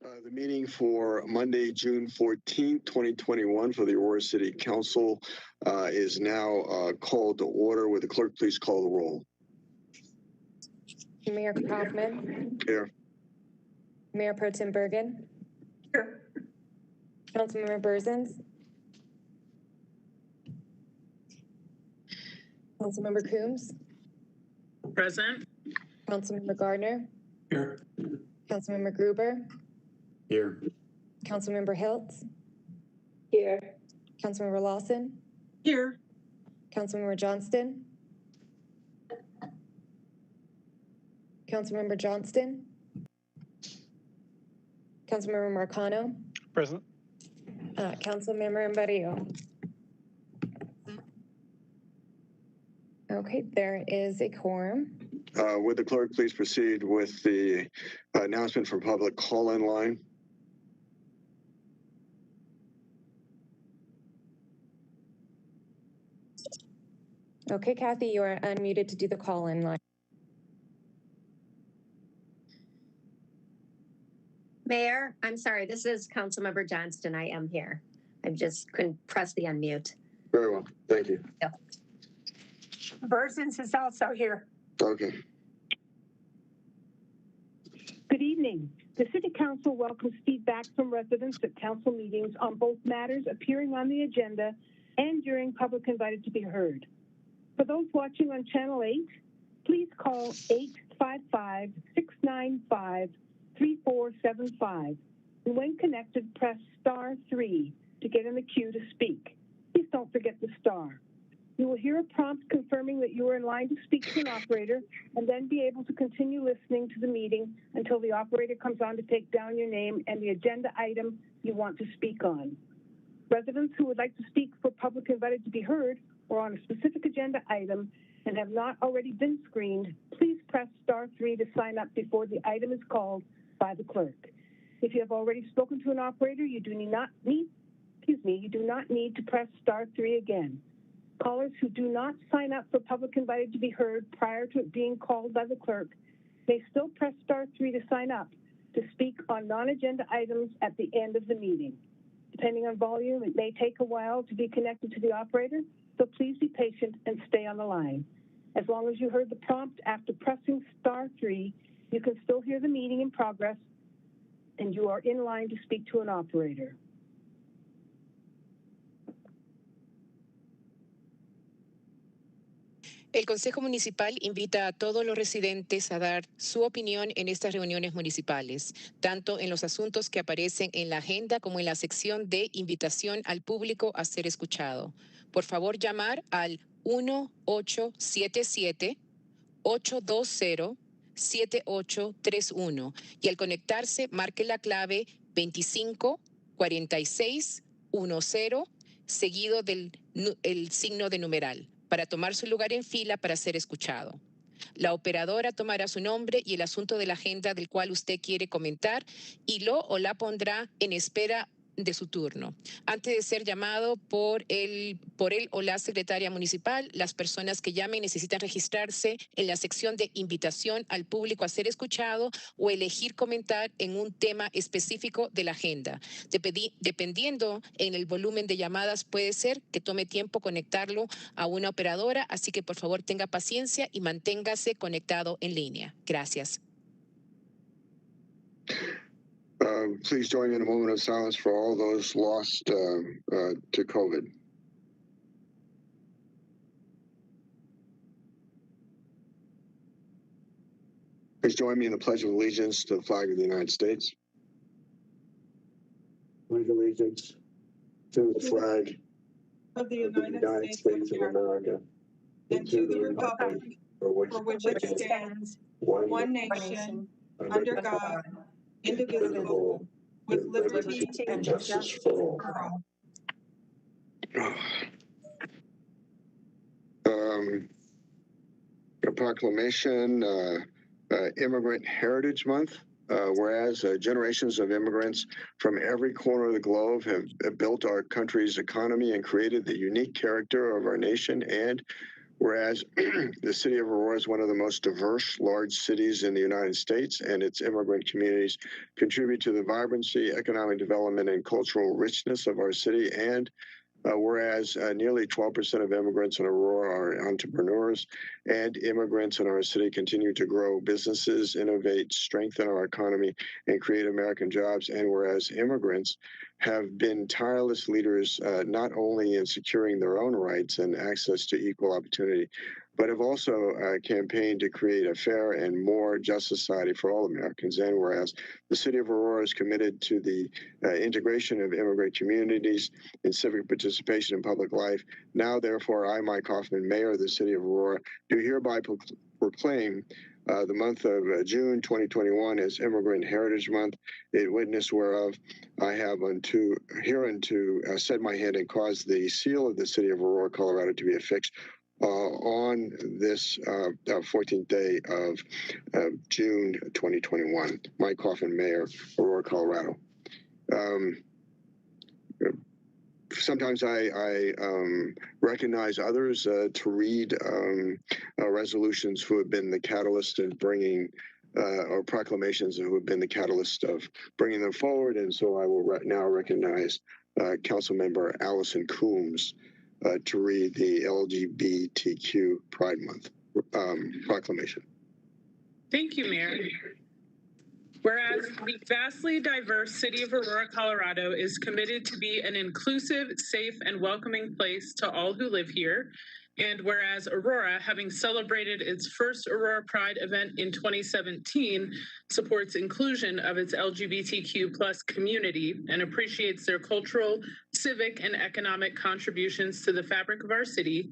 The meeting for Monday, June 14th, 2021 for the Aurora City Council is now called to order. Would the clerk please call the roll? Mayor Kaufman. Here. Mayor Pro Tem Bergen. Here. Councilmember Berzins. Councilmember Coombs. Present. Councilmember Gardner. Here. Councilmember Gruber. Here. Councilmember Hiltz. Here. Councilmember Lawson. Here. Councilmember Johnston. Councilmember Johnston. Councilmember Marcano. Present. Councilmember Barrio. Okay, there is a quorum. Would the clerk please proceed with the announcement for public call-in line? Okay, Kathy, you are unmuted to do the call-in line. Mayor, I'm sorry, this is Councilmember Johnston. I am here. I just couldn't press the unmute. Very well, thank you. Yep. Berzins is also here. Okay. Good evening. The City Council welcomes feedback from residents at council meetings on both matters appearing on the agenda and during public invited to be heard. For those watching on Channel 8, please call 855-695-3475. And when connected, press *3 to get in the queue to speak. Please don't forget the star. You will hear a prompt confirming that you are in line to speak to an operator and then be able to continue listening to the meeting until the operator comes on to take down your name and the agenda item you want to speak on. Residents who would like to speak for public invited to be heard or on a specific agenda item and have not already been screened, please press *3 to sign up before the item is called by the clerk. If you have already spoken to an operator, you do not need to press *3 again. Callers who do not sign up for public invited to be heard prior to it being called by the clerk may still press *3 to sign up to speak on non-agenda items at the end of the meeting. Depending on volume, it may take a while to be connected to the operator, so please be patient and stay on the line. As long as you heard the prompt after pressing *3, you can still hear the meeting in progress and you are in line to speak to an operator. El Consejo Municipal invita a todos los residentes a dar su opinión en estas reuniones municipales, tanto en los asuntos que aparecen en la agenda como en la sección de invitación al público a ser escuchado. Por favor, llamar al 1877-820-7831 y al conectarse marque la clave 254610 seguido del signo de numeral, para tomar su lugar en fila para ser escuchado. La operadora tomará su nombre y el asunto de la agenda del cual usted quiere comentar y lo o la pondrá en espera de su turno. Antes de ser llamado por él o la secretaria municipal, las personas que llamen necesitan registrarse en la sección de invitación al público a ser escuchado o elegir comentar en un tema específico de la agenda. Dependiendo en el volumen de llamadas, puede ser que tome tiempo conectarlo a una operadora, así que por favor tenga paciencia y manténgase conectado en línea. Gracias. Please join me in a moment of silence for all those lost to COVID. Please join me in the Pledge of Allegiance to the flag of the United States. Pledge allegiance to the flag Of the United States of America and to the republic for which it stands, one nation, under God, indivisible, with liberty and justice for all. A proclamation, Immigrant Heritage Month, whereas generations of immigrants from every corner of the globe have built our country's economy and created the unique character of our nation, and Whereas the city of Aurora is one of the most diverse large cities in the United States, and its immigrant communities contribute to the vibrancy, economic development, and cultural richness of our city. And whereas nearly 12% of immigrants in Aurora are entrepreneurs, and immigrants in our city continue to grow businesses, innovate, strengthen our economy, and create American jobs. And whereas immigrants have been tireless leaders, not only in securing their own rights and access to equal opportunity, but have also campaigned to create a fair and more just society for all Americans. And whereas the city of Aurora is committed to the integration of immigrant communities and civic participation in public life, now therefore I, Mike Hoffman, Mayor of the city of Aurora, do hereby proclaim the month of June 2021 as Immigrant Heritage Month, in witness whereof I have hereunto set my hand and caused the seal of the city of Aurora, Colorado to be affixed on this 14th day of June 2021. Mike Hoffman, Mayor, Aurora, Colorado. Sometimes I recognize others to read resolutions who have been the catalyst in bringing, or proclamations who have been the catalyst of bringing them forward. And so I will now recognize Councilmember Allison Coombs to read the LGBTQ Pride Month proclamation. Thank you, Mayor. Whereas the vastly diverse city of Aurora, Colorado is committed to be an inclusive, safe, and welcoming place to all who live here. And whereas Aurora, having celebrated its first Aurora Pride event in 2017, supports inclusion of its LGBTQ plus community and appreciates their cultural, civic, and economic contributions to the fabric of our city.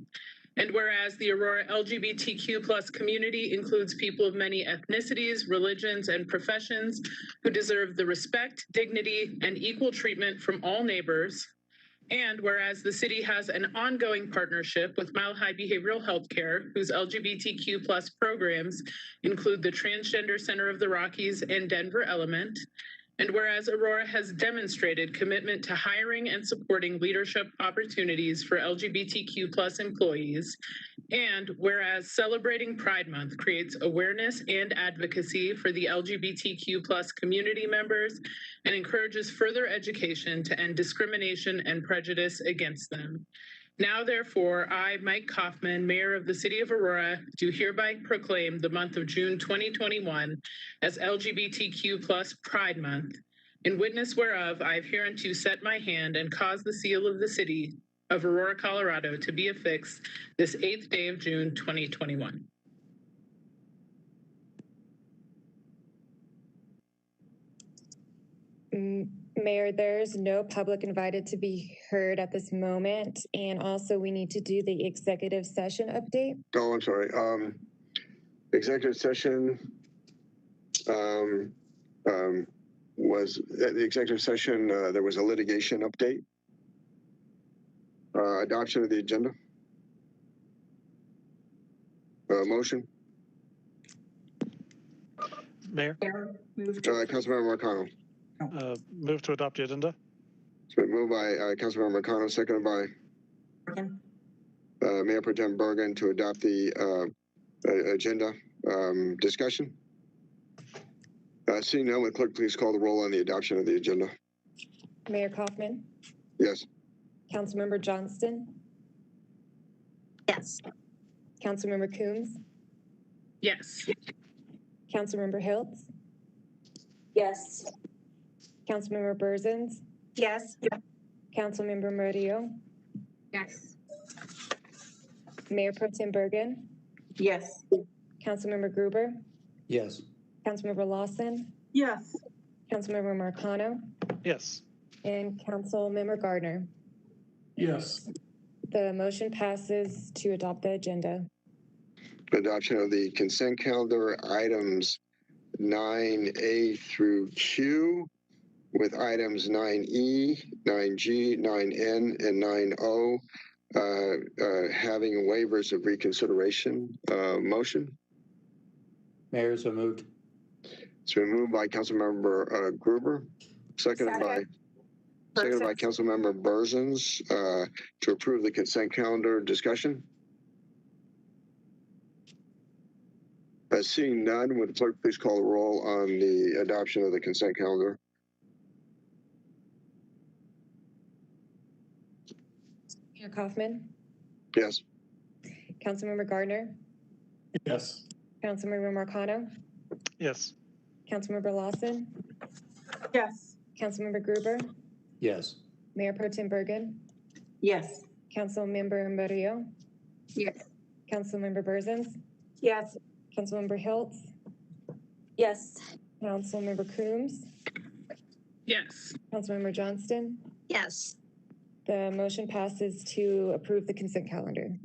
And whereas the Aurora LGBTQ plus community includes people of many ethnicities, religions, and professions who deserve the respect, dignity, and equal treatment from all neighbors. And whereas the city has an ongoing partnership with Mile High Behavioral Healthcare, whose LGBTQ plus programs include the Transgender Center of the Rockies and Denver Element. And whereas Aurora has demonstrated commitment to hiring and supporting leadership opportunities for LGBTQ plus employees, and whereas celebrating Pride Month creates awareness and advocacy for the LGBTQ plus community members and encourages further education to end discrimination and prejudice against them. Now, therefore, I, Mike Kaufman, Mayor of the City of Aurora, do hereby proclaim the month of June 2021 as LGBTQ plus Pride Month, in witness whereof I have hereunto set my hand and caused the seal of the City of Aurora, Colorado to be affixed this 8th day of June 2021. Mayor, there's no public invited to be heard at this moment. And also we need to do the executive session update. Oh, I'm sorry. Executive session was at the executive session. There was a litigation update. Adoption of the agenda. Motion. Mayor, Councilmember Marcano. move to adopt the agenda. It's been moved by Councilmember Marcano, seconded by Mayor Pro Tem Bergen to adopt the agenda. Discussion? Seeing none, would clerk please call the roll on the adoption of the agenda? Mayor Kaufman, Yes. Councilmember Johnston, Yes. Councilmember Coombs, Yes. Councilmember Hiltz, Yes. Councilmember Berzins, Yes. Councilmember Murillo, Yes. Mayor Pro Tem Bergen, Yes. Councilmember Gruber, Yes. Councilmember Lawson, Yes. Councilmember Marcano, Yes. and Councilmember Gardner. Yes. The motion passes to adopt the agenda. Adoption of the consent calendar items 9A through Q, with items 9E, 9G, 9N, and 9O having waivers of reconsideration. Motion. Mayor, so moved. It's been moved by Councilmember Gruber, seconded by Councilmember Berzins to approve the consent calendar. Discussion? Seeing none, would the clerk please call the roll on the adoption of the consent calendar? Mayor Kaufman, Yes. Councilmember Gardner, Yes. Councilmember Marcano, Yes. Councilmember Lawson, Yes. Councilmember Gruber, Yes. Mayor Pro Tem Bergen, Yes. Councilmember Murillo, Yes. Councilmember Burzins, Yes. Councilmember Hiltz, Yes. Councilmember Coombs, Yes. Councilmember Johnston. Yes. The motion passes to approve the consent calendar.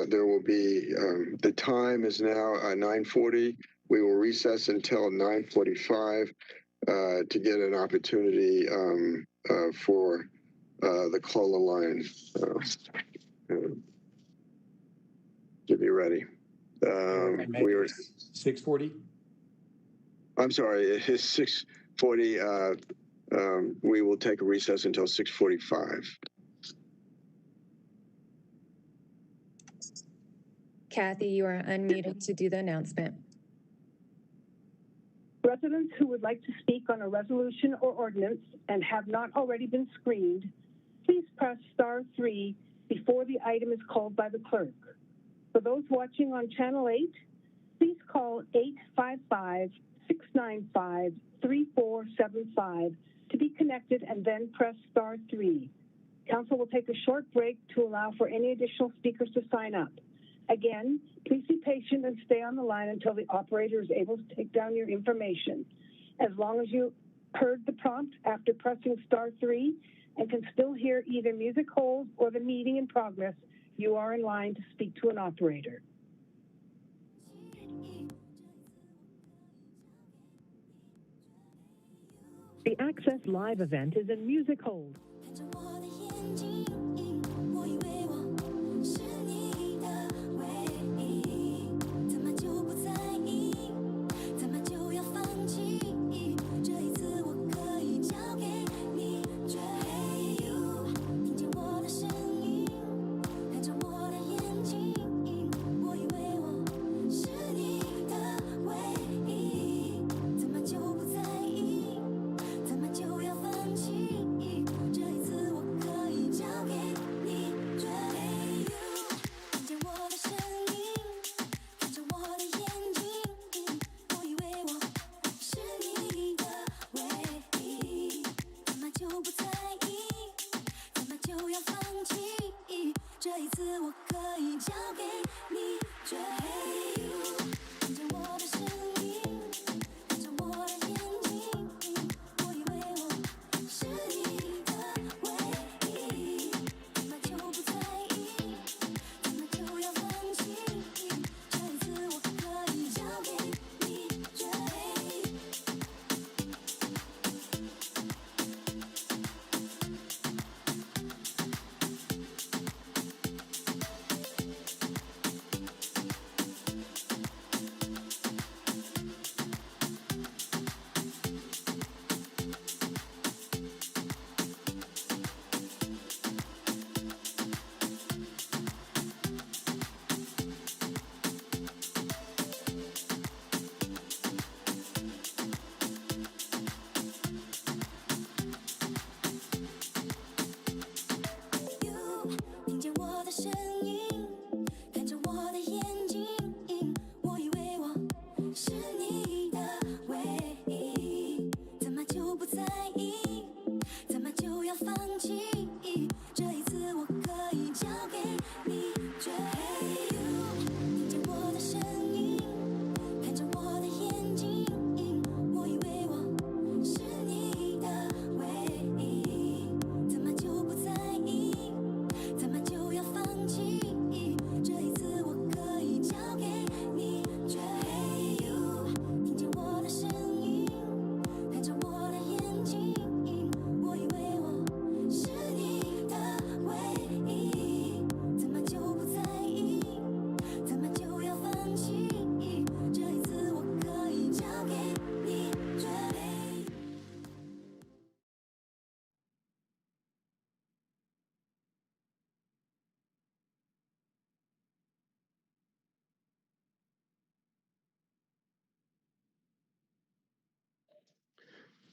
There will be, the time is now 9:40. We will recess until 9:45 to get an opportunity for the CLOLA line to be ready. We were, 6:40? I'm sorry, it's 6:40. We will take a recess until 6:45. Kathy, you are unmuted to do the announcement. Residents who would like to speak on a resolution or ordinance and have not already been screened, please press *3 before the item is called by the clerk. For those watching on Channel 8, please call 855-695-3475 to be connected and then press *3. Council will take a short break to allow for any additional speakers to sign up. Again, please be patient and stay on the line until the operator is able to take down your information. As long as you heard the prompt after pressing *3 and can still hear either music hold or the meeting in progress, you are in line to speak to an operator. The Access Live event is in music hold.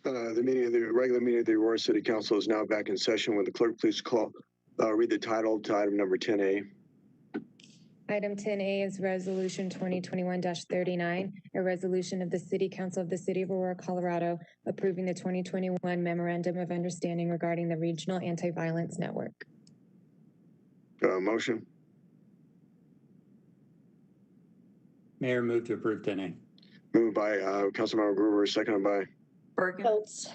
The regular meeting of the Aurora City Council is now back in session. Will the clerk please read the title to item number 10A? Item 10A is Resolution 2021-39, a resolution of the City Council of the City of Aurora, Colorado, approving the 2021 Memorandum of Understanding regarding the Regional Anti-Violence Network. Motion. Mayor, move to approve 10A. Moved by Councilmember Gruber, seconded by Bergen. Votes.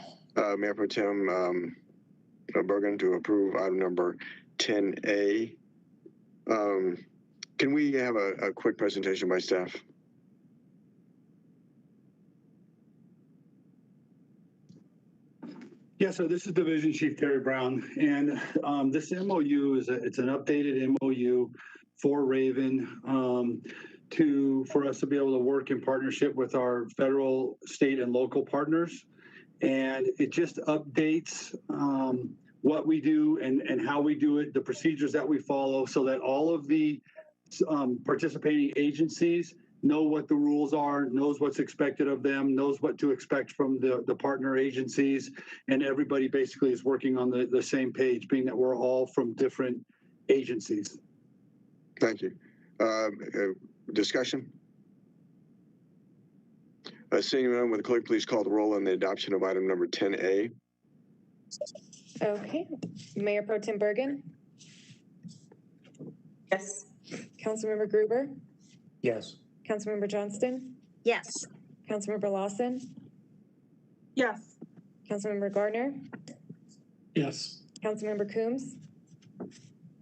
Mayor Pro Tem Bergen to approve item number 10A. Can we have a quick presentation by staff? Yeah, so this is Division Chief Terry Brown, and this MOU it's an updated MOU for Raven for us to be able to work in partnership with our federal, state, and local partners, and it just updates what we do and how we do it, the procedures that we follow, so that all of the participating agencies know what the rules are, knows what's expected of them, knows what to expect from the partner agencies, and everybody basically is working on the same page, being that we're all from different agencies. Thank you. Discussion? Seeing none, will the clerk please call the roll on the adoption of item number 10A? Okay. Mayor Pro Tem Bergen, Yes. Councilmember Gruber, Yes. Councilmember Johnston, Yes. Councilmember Lawson, Yes. Councilmember Gardner, Yes. Councilmember Coombs,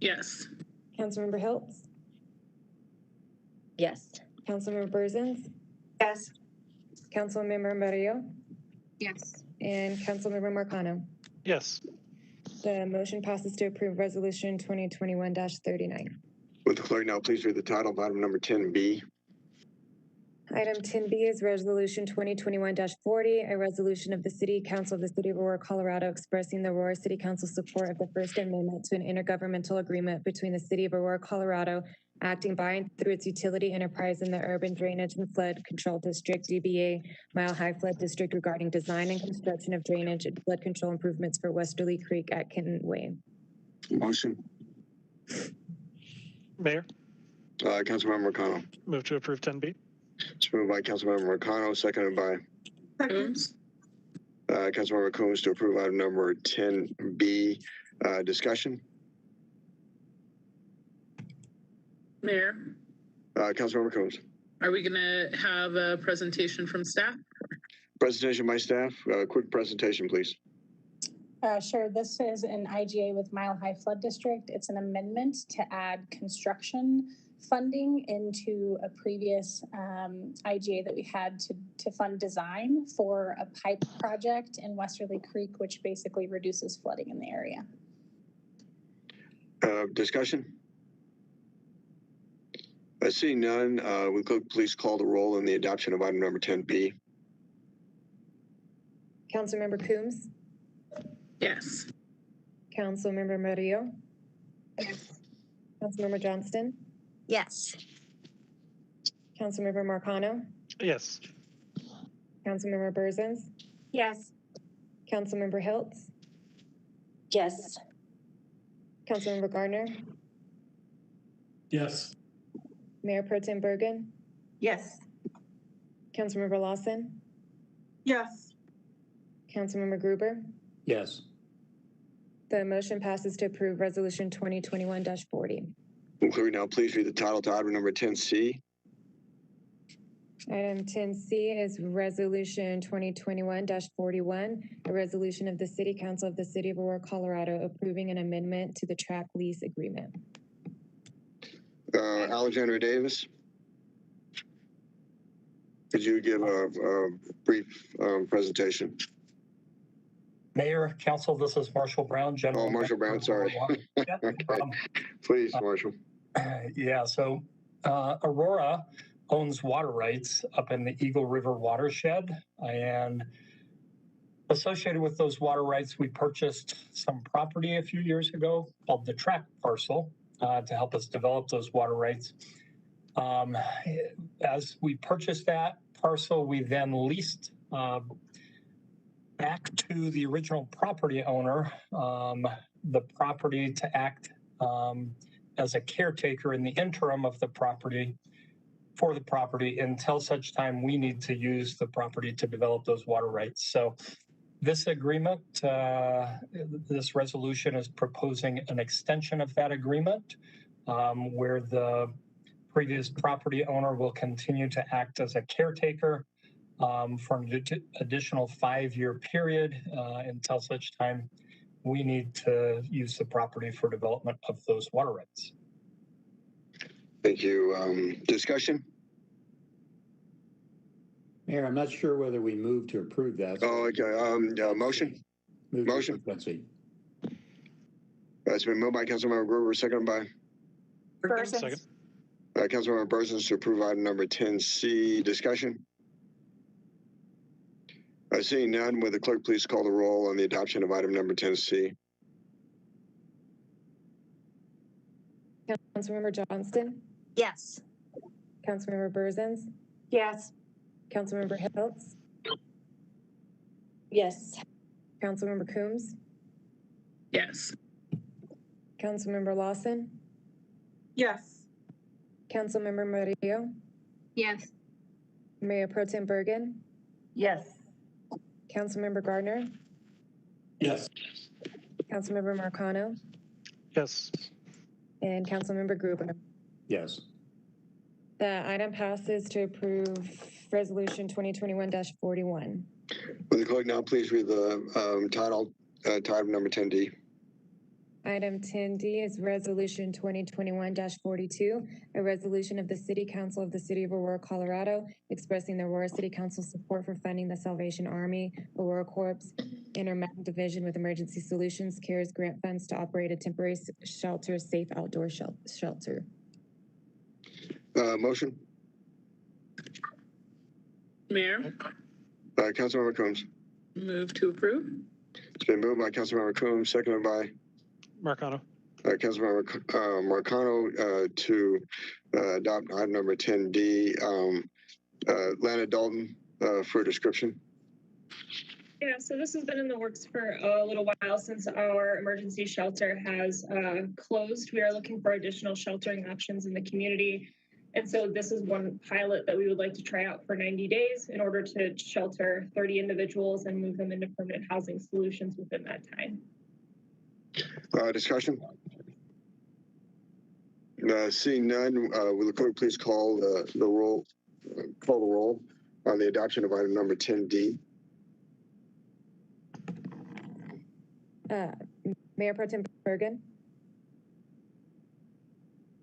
Yes. Councilmember Hiltz, Yes. Councilmember Berzins, Yes. Councilmember Murillo, Yes. and Councilmember Marcano. Yes. The motion passes to approve Resolution 2021-39. Would the clerk now please read the title of item number 10B? Item 10B is Resolution 2021-40, a resolution of the City Council of the City of Aurora, Colorado, expressing the Aurora City Council's support of the First Amendment to an intergovernmental agreement between the City of Aurora, Colorado, acting by and through its utility enterprise in the Urban Drainage and Flood Control District, DBA Mile High Flood District, regarding design and construction of drainage and flood control improvements for Westerly Creek at Kenton Way. Motion. Mayor, Councilmember Marcano. move to approve 10B. It's moved by Councilmember Marcano, seconded by Coombs? Councilmember Coombs to approve item number 10B. Discussion? Mayor, Councilmember Coombs. are we going to have a presentation from staff? Presentation by staff. Quick presentation, please. Sure. This is an IGA with Mile High Flood District. It's an amendment to add construction funding into a previous IGA that we had to fund design for a pipe project in Westerly Creek, which basically reduces flooding in the area. Discussion? Seeing none, will the clerk please call the roll on the adoption of item number 10B? Councilmember Coombs, Yes. Councilmember Murillo, Councilmember Johnston, Yes. Councilmember Marcano, Yes. Councilmember Berzins, Yes. Councilmember Hiltz, Yes. Councilmember Gardner, Yes. Mayor Pro Tem Bergen, Yes. Councilmember Lawson, Yes. Councilmember Gruber. Yes. The motion passes to approve Resolution 2021-40. Will the clerk now please read the title to item number 10C? Item 10C is Resolution 2021-41, a resolution of the City Council of the City of Aurora, Colorado, approving an amendment to the track lease agreement. Alexander Davis, could you give a brief presentation? Mayor, Council, this is Marshall Brown, General. Oh, Marshall Brown, sorry. Okay. Please, Marshall. Yeah, so Aurora owns water rights up in the Eagle River watershed, and associated with those water rights, we purchased some property a few years ago called the tract parcel to help us develop those water rights. As we purchased that parcel, we then leased back to the original property owner, the property to act as a caretaker in the interim of the property for the property until such time we need to use the property to develop those water rights. So this agreement, this resolution is proposing an extension of that agreement where the previous property owner will continue to act as a caretaker for an additional 5-year period until such time we need to use the property for development of those water rights. Thank you. Discussion? Mayor, I'm not sure whether we move to approve that. Oh, okay. Motion? Move motion? Let's see. It's been moved by Councilmember Gruber, seconded by Second. Councilmember Burzins to approve item number 10C. Discussion? Seeing none, will the clerk please call the roll on the adoption of item number 10C? Councilmember Johnston, Yes. Councilmember Burzins, Yes. Councilmember Hiltz, Yes. Councilmember Coombs, Yes. Councilmember Lawson, Yes. Councilmember Murillo, Yes. Mayor Pro Tem Bergen, Yes. Councilmember Gardner, Yes. Councilmember Marcano, Yes. and Councilmember Gruber. Yes. The item passes to approve Resolution 2021-41. Will the clerk now please read the title number 10D? Item 10D is Resolution 2021-42, a resolution of the City Council of the City of Aurora, Colorado, expressing the Aurora City Council support for funding the Salvation Army, Aurora Corps, Intermountain Division with Emergency Solutions, CARES grant funds to operate a temporary shelter, safe outdoor shelter. Motion? Mayor, Councilmember Coombs. move to approve. It's been moved by Councilmember Coombs, seconded by Marcano. Councilmember Marcano to adopt item number 10D. Lana Dalton for a description. Yeah, so this has been in the works for a little while since our emergency shelter has closed. We are looking for additional sheltering options in the community. And so this is one pilot that we would like to try out for 90 days in order to shelter 30 individuals and move them into permanent housing solutions within that time. Discussion? Seeing none, will the clerk please call the roll on the adoption of item number 10D? Mayor Pro Tem Bergen,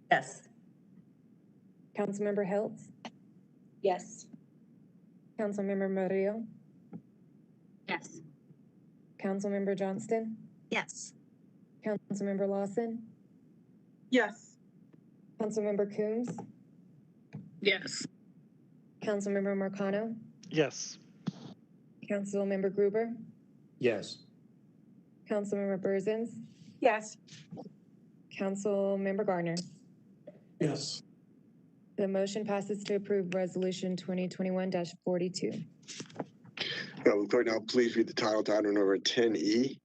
Yes. Councilmember Hiltz, Yes. Councilmember Murillo, Yes. Councilmember Johnston, Yes. Councilmember Lawson, Yes. Councilmember Coombs, Yes. Councilmember Marcano, Yes. Councilmember Gruber, Yes. Councilmember Burzins, Yes. Councilmember Gardner. Yes. The motion passes to approve Resolution 2021-42. Will the clerk now please read the title to item number 10E?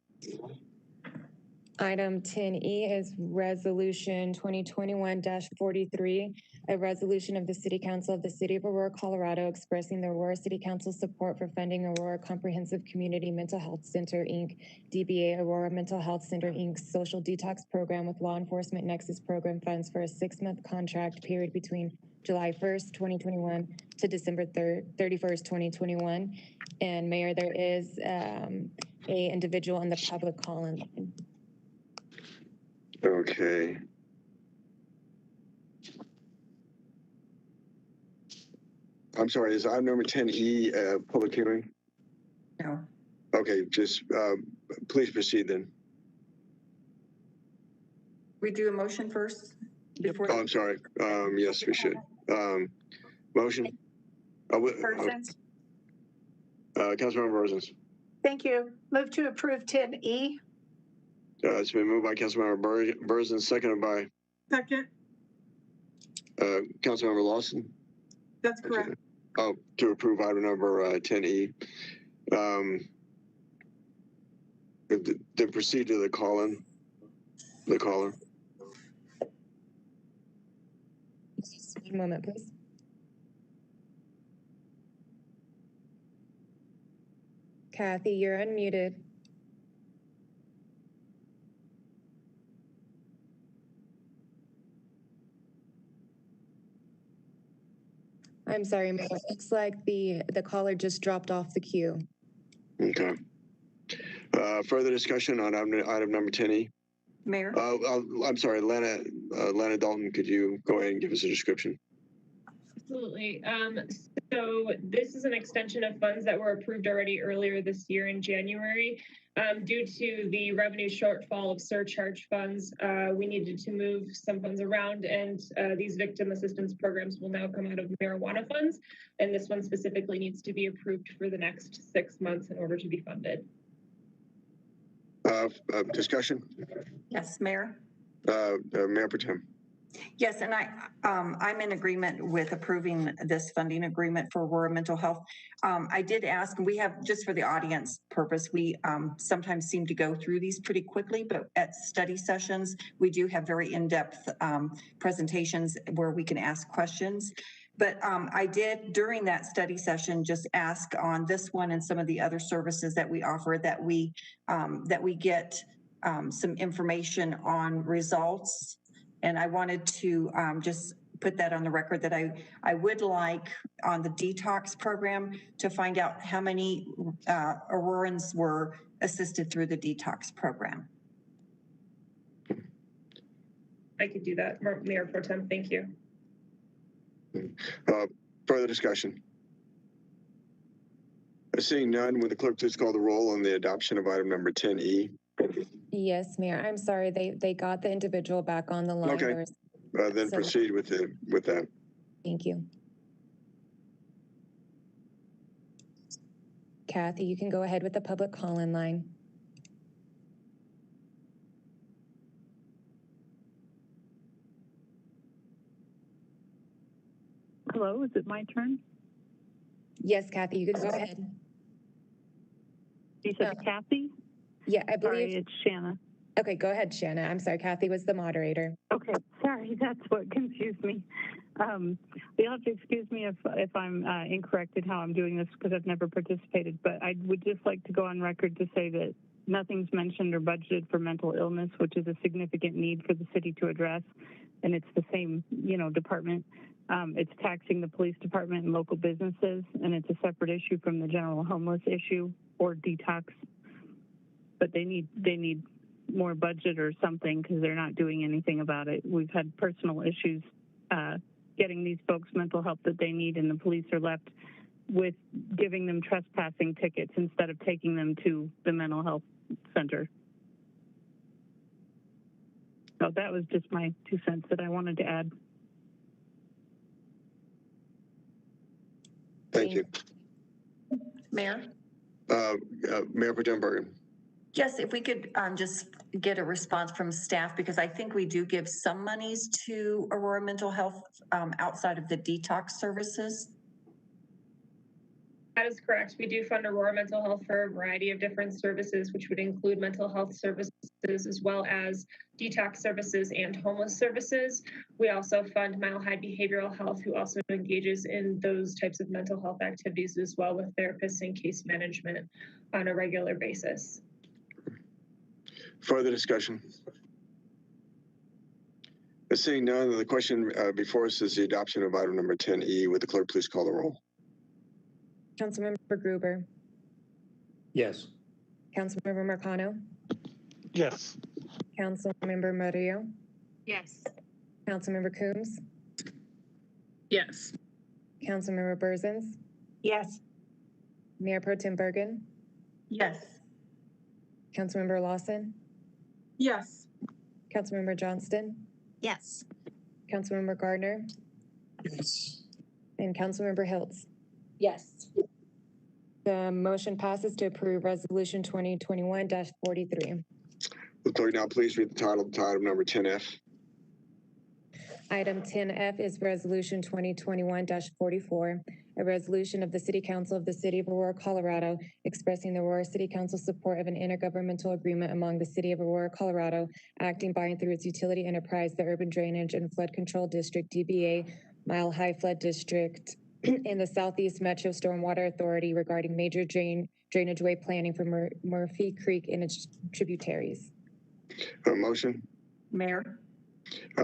Item 10E is Resolution 2021-43, a resolution of the City Council of the City of Aurora, Colorado, expressing the Aurora City Council's support for funding Aurora Comprehensive Community Mental Health Center, Inc., DBA Aurora Mental Health Center, Inc.'s Social Detox Program with Law Enforcement Nexus Program funds for a 6-month contract period between July 1st, 2021 to December 31st, 2021. And Mayor, there is a individual on the public call-in line. Okay. I'm sorry, is item number 10E public hearing? No. Okay, just please proceed then. We do a motion first before. Oh, I'm sorry. Yes, we should. Motion? Burzins. Councilmember Burzins. Thank you. Move to approve 10E. It's been moved by Councilmember Burzins, seconded by Second. Councilmember Lawson. That's correct. Oh, to approve item number 10E. Then proceed to the caller. Just 1 moment, please. Kathy, you're unmuted. I'm sorry, Mayor. It looks like the caller just dropped off the queue. Okay. Further discussion on item number 10E? Mayor? I'm sorry, Lana Dalton, could you go ahead and give us a description? Absolutely. So this is an extension of funds that were approved already earlier this year in January. Due to the revenue shortfall of surcharge funds, we needed to move some funds around, and these victim assistance programs will now come out of marijuana funds. And this one specifically needs to be approved for the next 6 months in order to be funded. Discussion? Yes, Mayor? Mayor Pro Tem. Yes, and I'm in agreement with approving this funding agreement for Aurora Mental Health. I did ask, and we have, just for the audience purpose, we sometimes seem to go through these pretty quickly, but at study sessions, we do have very in-depth presentations where we can ask questions. But I did, during that study session, just ask on this one and some of the other services that we offer that we get some information on results. And I wanted to just put that on the record that I would like on the detox program to find out how many Aurorans were assisted through the detox program. I could do that, Mayor Pro Tem. Thank you. Further discussion? Seeing none, would the clerk please call the roll on the adoption of item number 10E? Yes, Mayor. I'm sorry. They got the individual back on the line. Okay. Then proceed with that. Thank you. Kathy, you can go ahead with the public call-in line. Hello, is it my turn? Yes, Kathy, you can go ahead. You said Kathy? Yeah, I believe. Sorry, it's Shanna. Okay, go ahead, Shanna. I'm sorry, Kathy was the moderator. Okay, sorry, that's what confused me. You'll have to excuse me if I'm incorrect in how I'm doing this because I've never participated, but I would just like to go on record to say that nothing's mentioned or budgeted for mental illness, which is a significant need for the city to address, and it's the same, department. It's taxing the police department and local businesses, and it's a separate issue from the general homeless issue or detox. But they need more budget or something because they're not doing anything about it. We've had personal issues getting these folks mental help that they need, and the police are left with giving them trespassing tickets instead of taking them to the mental health center. So that was just my 2 cents that I wanted to add. Thank you. Mayor? Mayor Pro Tem Bergen. Yes, if we could just get a response from staff, because I think we do give some monies to Aurora Mental Health outside of the detox services. That is correct. We do fund Aurora Mental Health for a variety of different services, which would include mental health services as well as detox services and homeless services. We also fund Mile High Behavioral Health, who also engages in those types of mental health activities as well with therapists and case management on a regular basis. Further discussion? Seeing none, the question before us is the adoption of item number 10E. Would the clerk please call the roll? Councilmember Gruber. Yes. Councilmember Marcano. Yes. Councilmember Murillo. Yes. Councilmember Coombs. Yes. Councilmember Berzins. Yes. Mayor Pro Tem Bergen. Yes. Councilmember Lawson. Yes. Councilmember Johnston. Yes. Councilmember Gardner. Yes. And Councilmember Hiltz. Yes. The motion passes to approve Resolution 2021-43. The clerk now please read the title of item number 10F. Item 10F is Resolution 2021-44, a resolution of the City Council of the City of Aurora, Colorado, expressing the Aurora City Council's support of an intergovernmental agreement among the City of Aurora, Colorado, acting by and through its utility enterprise, the Urban Drainage and Flood Control District, DBA Mile High Flood District, in the Southeast Metro Stormwater Authority regarding major drainage way planning for Murphy Creek and its tributaries. Motion? Mayor,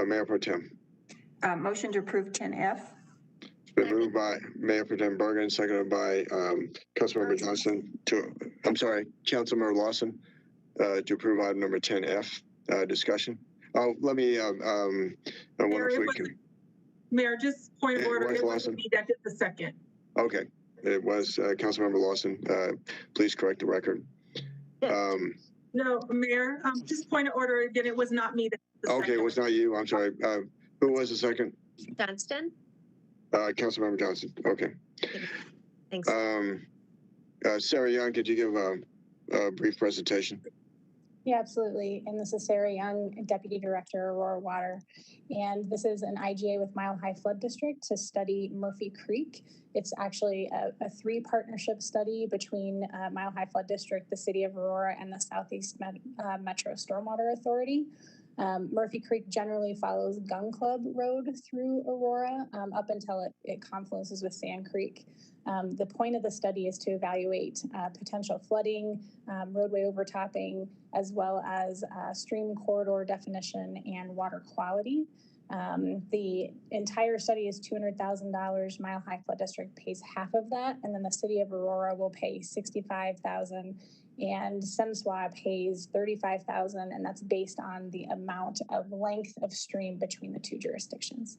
Mayor Pro Tem. motion to approve 10F. It's been moved by Mayor Pro Tem Bergen, seconded by Councilmember Johnson Councilmember Lawson to approve item number 10F. Discussion. Oh, let me, I wonder if we can. Mayor, just point of order. It wasn't me that did the second. Okay, it was Councilmember Lawson. Please correct the record. No, Mayor, just point of order again. It was not me that did the Okay, second. it was not you. I'm sorry. Who was the second? Johnston? Councilmember Johnson. Okay. Thanks. Sarah Young, could you give a brief presentation? Yeah, absolutely. And this is Sarah Young, Deputy Director, Aurora Water. And this is an IGA with Mile High Flood District to study Murphy Creek. It's actually a three-partnership study between Mile High Flood District, the City of Aurora, and the Southeast Metro Stormwater Authority. Murphy Creek generally follows Gun Club Road through Aurora up until it confluences with Sand Creek. The point of the study is to evaluate potential flooding, roadway overtopping, as well as stream corridor definition and water quality. The entire study is $200,000. Mile High Flood District pays half of that, and then the City of Aurora will pay $65,000, and SEMSWA pays $35,000, and that's based on the amount of length of stream between the two jurisdictions.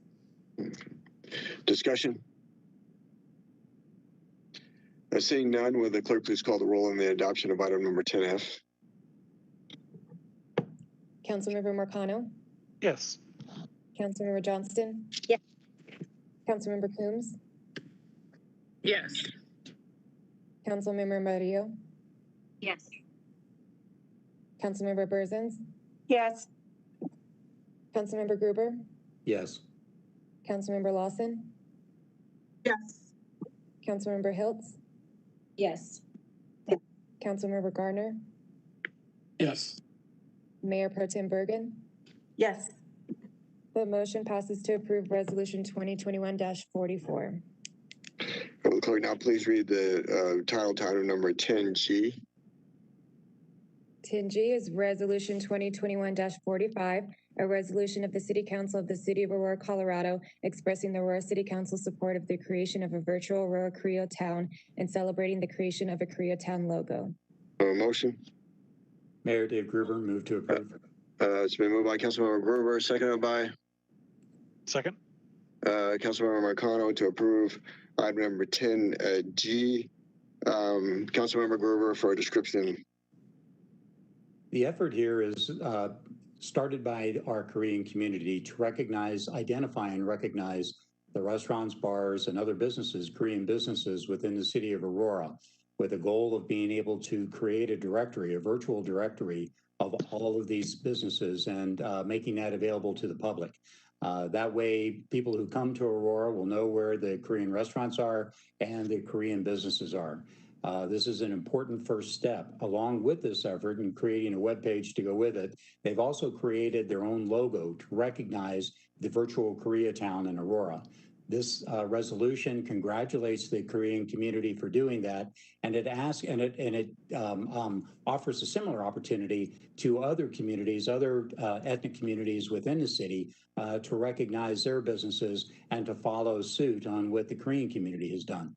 Discussion. Seeing none, will the clerk please call the roll on the adoption of item number 10F? Councilmember Marcano? Yes. Councilmember Johnston? Yes. Councilmember Coombs? Yes. Councilmember Murillo? Yes. Councilmember Berzins? Yes. Councilmember Gruber? Yes. Councilmember Lawson? Yes. Councilmember Hiltz? Yes. Councilmember Garner? Yes. Mayor Pro Tem Bergen? Yes. The motion passes to approve Resolution 2021-44. Will the clerk now please read the title number 10G? 10G is Resolution 2021-45, a resolution of the City Council of the City of Aurora, Colorado, expressing the Aurora City Council's support of the creation of a virtual Aurora Koreatown and celebrating the creation of a Koreatown logo. Motion? Mayor Dave Gruber, move to approve. It's been moved by Councilmember Gruber, seconded by Second. Councilmember Marcano to approve item number 10G. Councilmember Gruber for a description. The effort here is started by our Korean community to identify and recognize the restaurants, bars, and other businesses, Korean businesses within the city of Aurora, with a goal of being able to create a directory, a virtual directory of all of these businesses and making that available to the public. That way, people who come to Aurora will know where the Korean restaurants are and the Korean businesses are. This is an important first step. Along with this effort in creating a webpage to go with it, they've also created their own logo to recognize the virtual Koreatown in Aurora. This resolution congratulates the Korean community for doing that, and it offers a similar opportunity to other communities, other ethnic communities within the city to recognize their businesses and to follow suit on what the Korean community has done.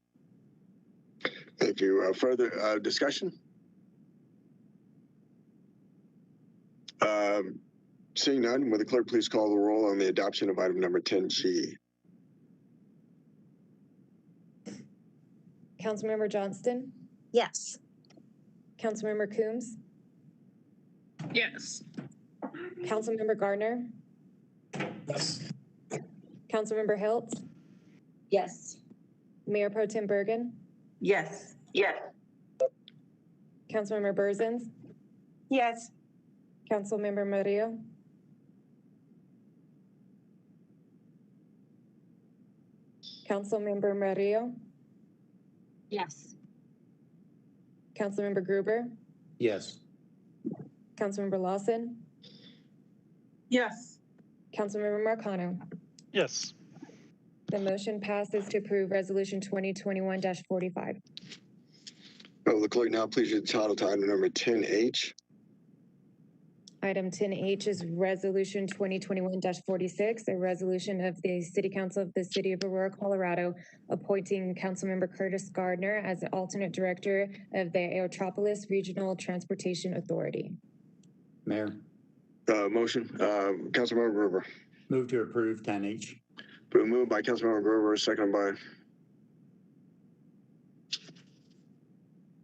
Thank you. Further discussion? Seeing none, will the clerk please call the roll on the adoption of item number 10G? Councilmember Johnston? Yes. Councilmember Coombs? Yes. Councilmember Gardner? Yes. Councilmember Hiltz? Yes. Mayor Pro Tem Bergen? Yes. Yes. Councilmember Berzins? Yes. Councilmember Murillo? Councilmember Murillo, Yes. Councilmember Gruber, Yes. Councilmember Lawson, Yes. Councilmember Marcano. Yes. The motion passes to approve Resolution 2021-45. Will the clerk now please read the title to item number 10H? Item 10H is Resolution 2021-46, a resolution of the City Council of the City of Aurora, Colorado, appointing Councilmember Curtis Gardner as the alternate director of the Aerotropolis Regional Transportation Authority. Mayor, Motion, Councilmember Gruber. move to approve 10H. Been moved by Councilmember Gruber, seconded by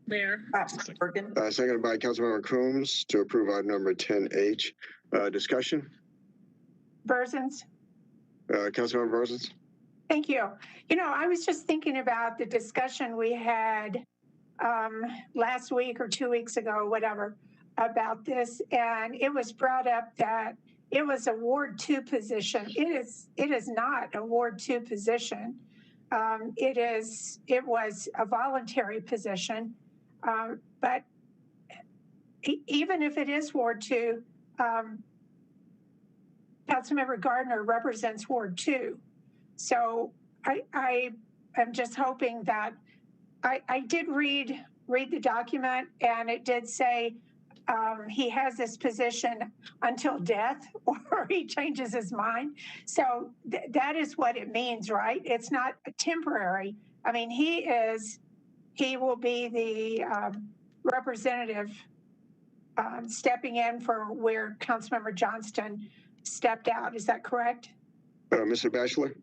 Mayor, Bergen. seconded by Councilmember Coombs to approve item number 10H. Discussion? Burzins. Councilmember Brosens? Thank you. You know, I was just thinking about the discussion we had last week or 2 weeks ago, whatever, about this, and it was brought up that it was a Ward 2 position. It is not a Ward 2 position. It was a voluntary position, but even if it is Ward 2, Councilmember Gardner represents Ward 2. So I am just hoping that I did read the document, and it did say he has this position until death or he changes his mind. So that is what it means, right? It's not temporary. I mean, he will be the representative stepping in for where Councilmember Johnston stepped out. Is that correct? Mr. Batchelor?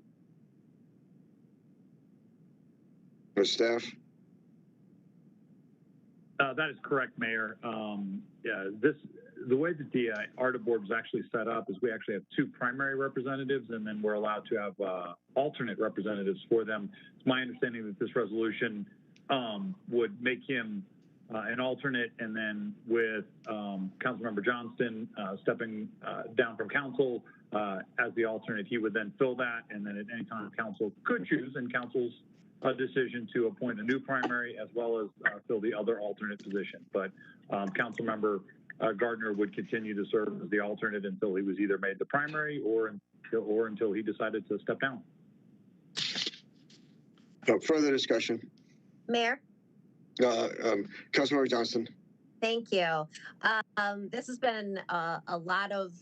Or staff? That is correct, Mayor. The way that the ARDA board was actually set up is we actually have 2 primary representatives, and then we're allowed to have alternate representatives for them. It's my understanding that this resolution would make him an alternate, and then with Councilmember Johnston stepping down from council as the alternate, he would then fill that, and then at any time council could choose, and council's decision to appoint a new primary as well as fill the other alternate position. But Councilmember Gardner would continue to serve as the alternate until he was either made the primary or until he decided to step down. Further discussion? Mayor? Councilmember Johnston. Thank you. This has been a lot of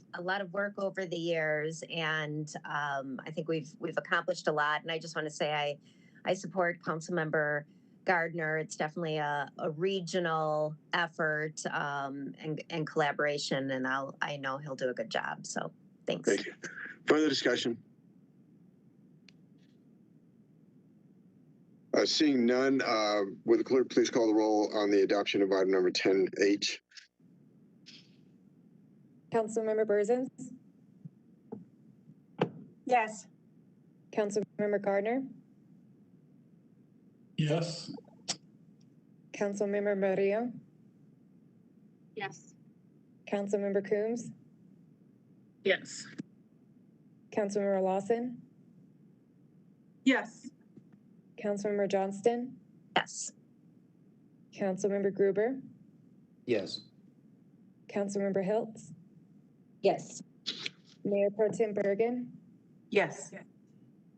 work over the years, and I think we've accomplished a lot. And I just want to say I support Councilmember Gardner. It's definitely a regional effort and collaboration, and I know he'll do a good job. So thanks. Thank you. Further discussion? Seeing none, would the clerk please call the roll on the adoption of item number 10H? Councilmember Burzins, Yes. Councilmember Gardner, Yes. Councilmember Murillo, Yes. Councilmember Coombs, yes. Councilmember Lawson, Yes. Councilmember Johnston, Yes. Councilmember Gruber, Yes. Councilmember Hiltz, Yes. Mayor Pro Tem Bergen, Yes.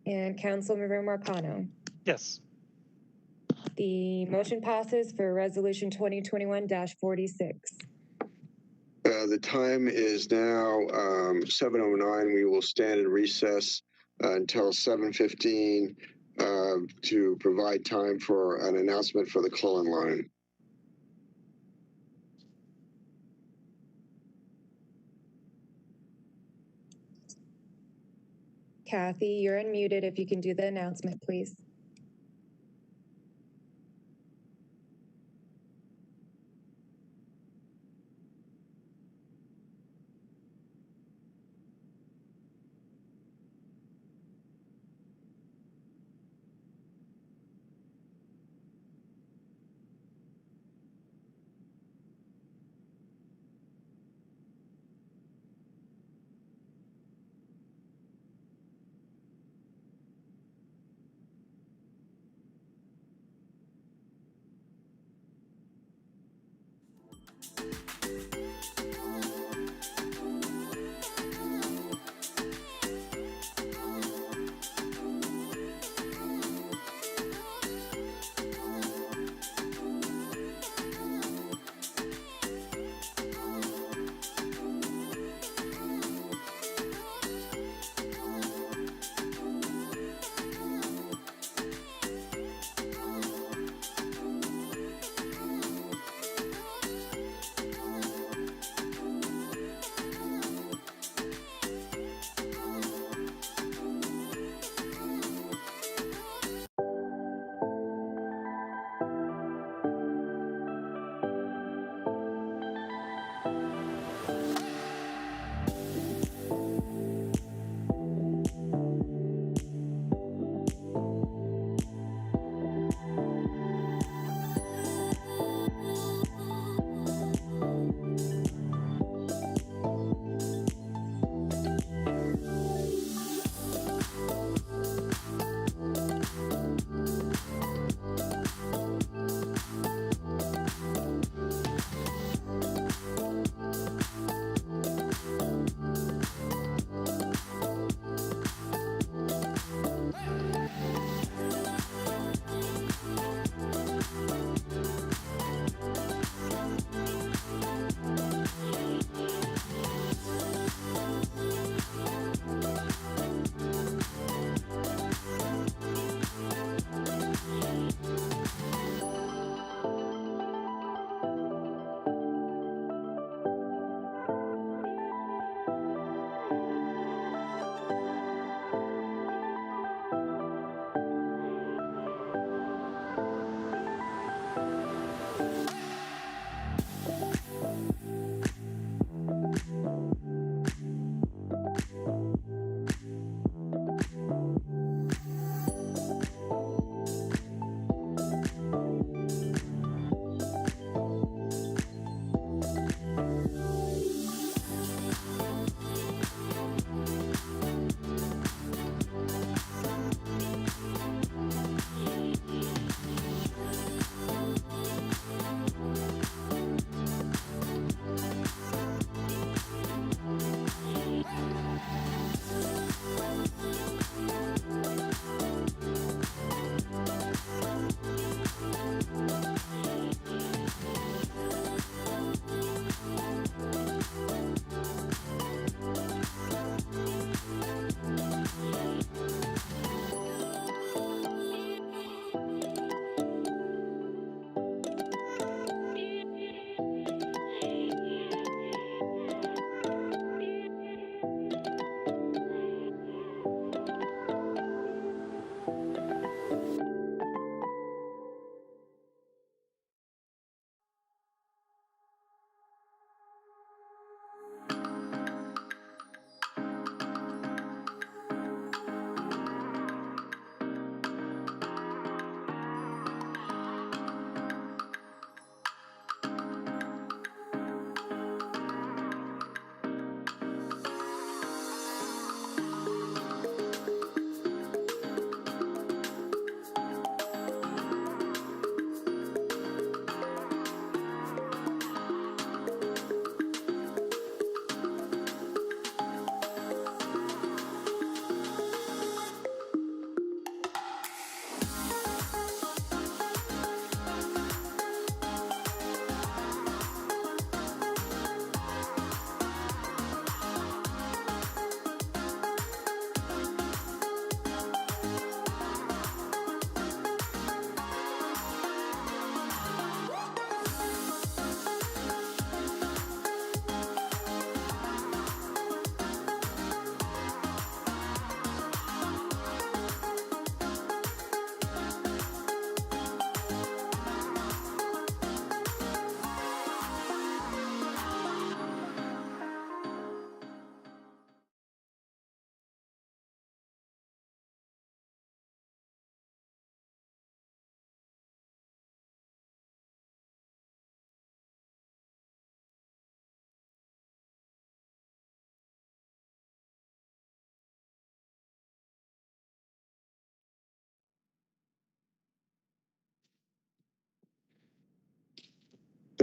and Councilmember Marcano. Yes. The motion passes for Resolution 2021-46. The time is now 7:09. We will stand in recess until 7:15 to provide time for an announcement for the call-in line. Kathy, you're unmuted. If you can do the announcement, please.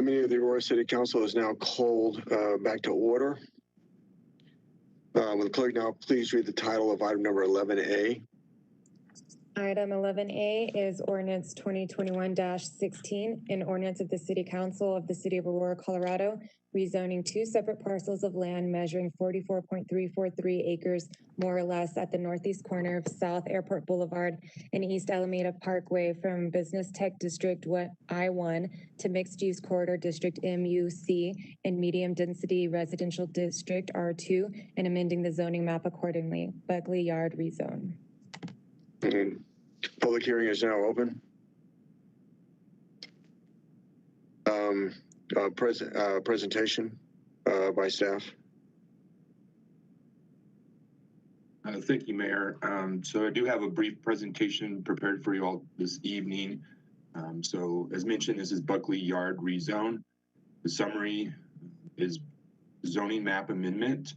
meeting of the Aurora City Council is now called back to order. Will the clerk now please read the title of item number 11A? Item 11A is ordinance 2021-16, an ordinance of the City Council of the City of Aurora, Colorado, rezoning two separate parcels of land measuring 44.343 acres, more or less, at the northeast corner of South Airport Boulevard and East Alameda Parkway from Business Tech District I-1 to Mixed Use Corridor District MUC and Medium Density Residential District R2, and amending the zoning map accordingly. Buckley Yard rezone. Public hearing is now open. Presentation by staff. Thank you, Mayor. So I do have a brief presentation prepared for you all this evening. So as mentioned, this is Buckley Yard rezone. The summary is zoning map amendment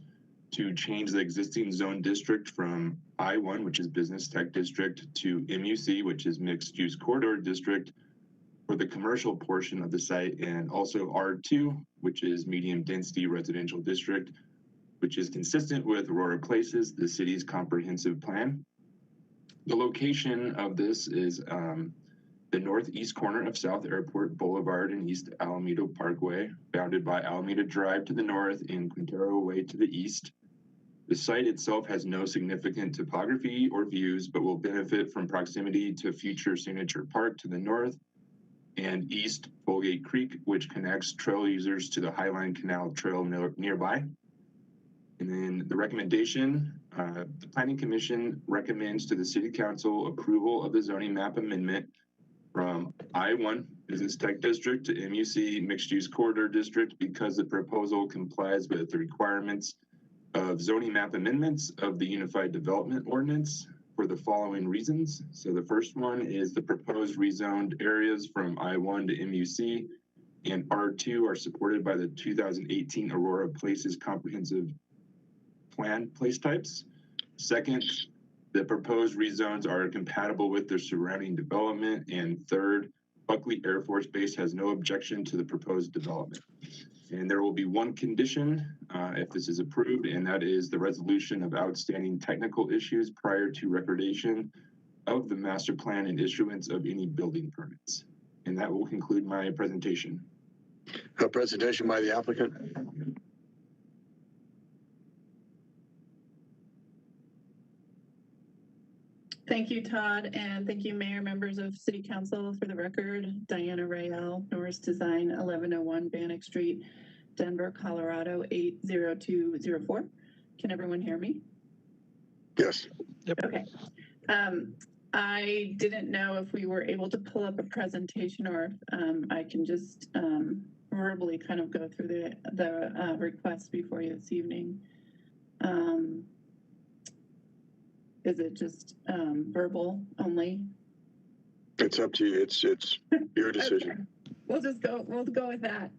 to change the existing zone district from I-1, which is Business Tech District, to MUC, which is Mixed Use Corridor District, for the commercial portion of the site, and also R2, which is Medium Density Residential District, which is consistent with Aurora Places, the city's comprehensive plan. The location of this is the northeast corner of South Airport Boulevard and East Alameda Parkway, bounded by Alameda Drive to the north and Quintero Way to the east. The site itself has no significant topography or views, but will benefit from proximity to future Signature Park to the north and East Folgate Creek, which connects trail users to the Highline Canal Trail nearby. And then the recommendation, the Planning Commission recommends to the City Council approval of the zoning map amendment from I-1 Business Tech District to MUC Mixed Use Corridor District because the proposal complies with the requirements of zoning map amendments of the Unified Development Ordinance for the following reasons. So the first one is the proposed rezoned areas from I-1 to MUC and R2 are supported by the 2018 Aurora Places Comprehensive Plan place types. Second, the proposed rezones are compatible with their surrounding development. And third, Buckley Air Force Base has no objection to the proposed development. And there will be one condition if this is approved, and that is the resolution of outstanding technical issues prior to recordation of the master plan and issuance of any building permits. And that will conclude my presentation. A presentation by the applicant. Thank you, Todd, and thank you, Mayor, members of City Council. For the record, Diana Rael, Norris Design, 1101 Bannock Street, Denver, Colorado, 80204. Can everyone hear me? Yes. Yep. Okay. I didn't know if we were able to pull up a presentation or if I can just verbally kind of go through the requests before you this evening. Is it just verbal only? It's up to you. It's your decision. Okay. We'll go with that.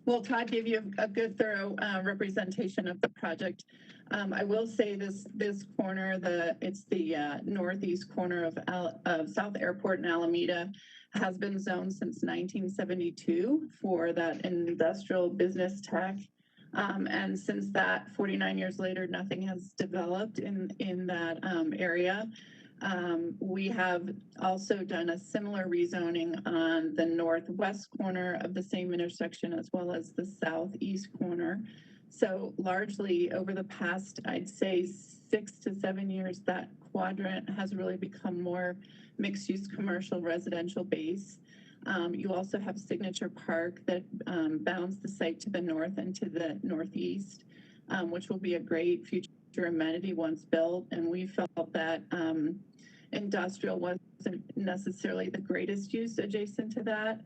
Well, Todd gave you a good thorough representation of the project. I will say this corner, it's the northeast corner of South Airport and Alameda, has been zoned since 1972 for that industrial business tech. And since that, 49 years later, nothing has developed in that area. We have also done a similar rezoning on the northwest corner of the same intersection, as well as the southeast corner. So largely over the past, I'd say 6 to 7 years, that quadrant has really become more mixed-use commercial residential base. You also have Signature Park that bounds the site to the north and to the northeast, which will be a great future amenity once built. And we felt that industrial wasn't necessarily the greatest use adjacent to that.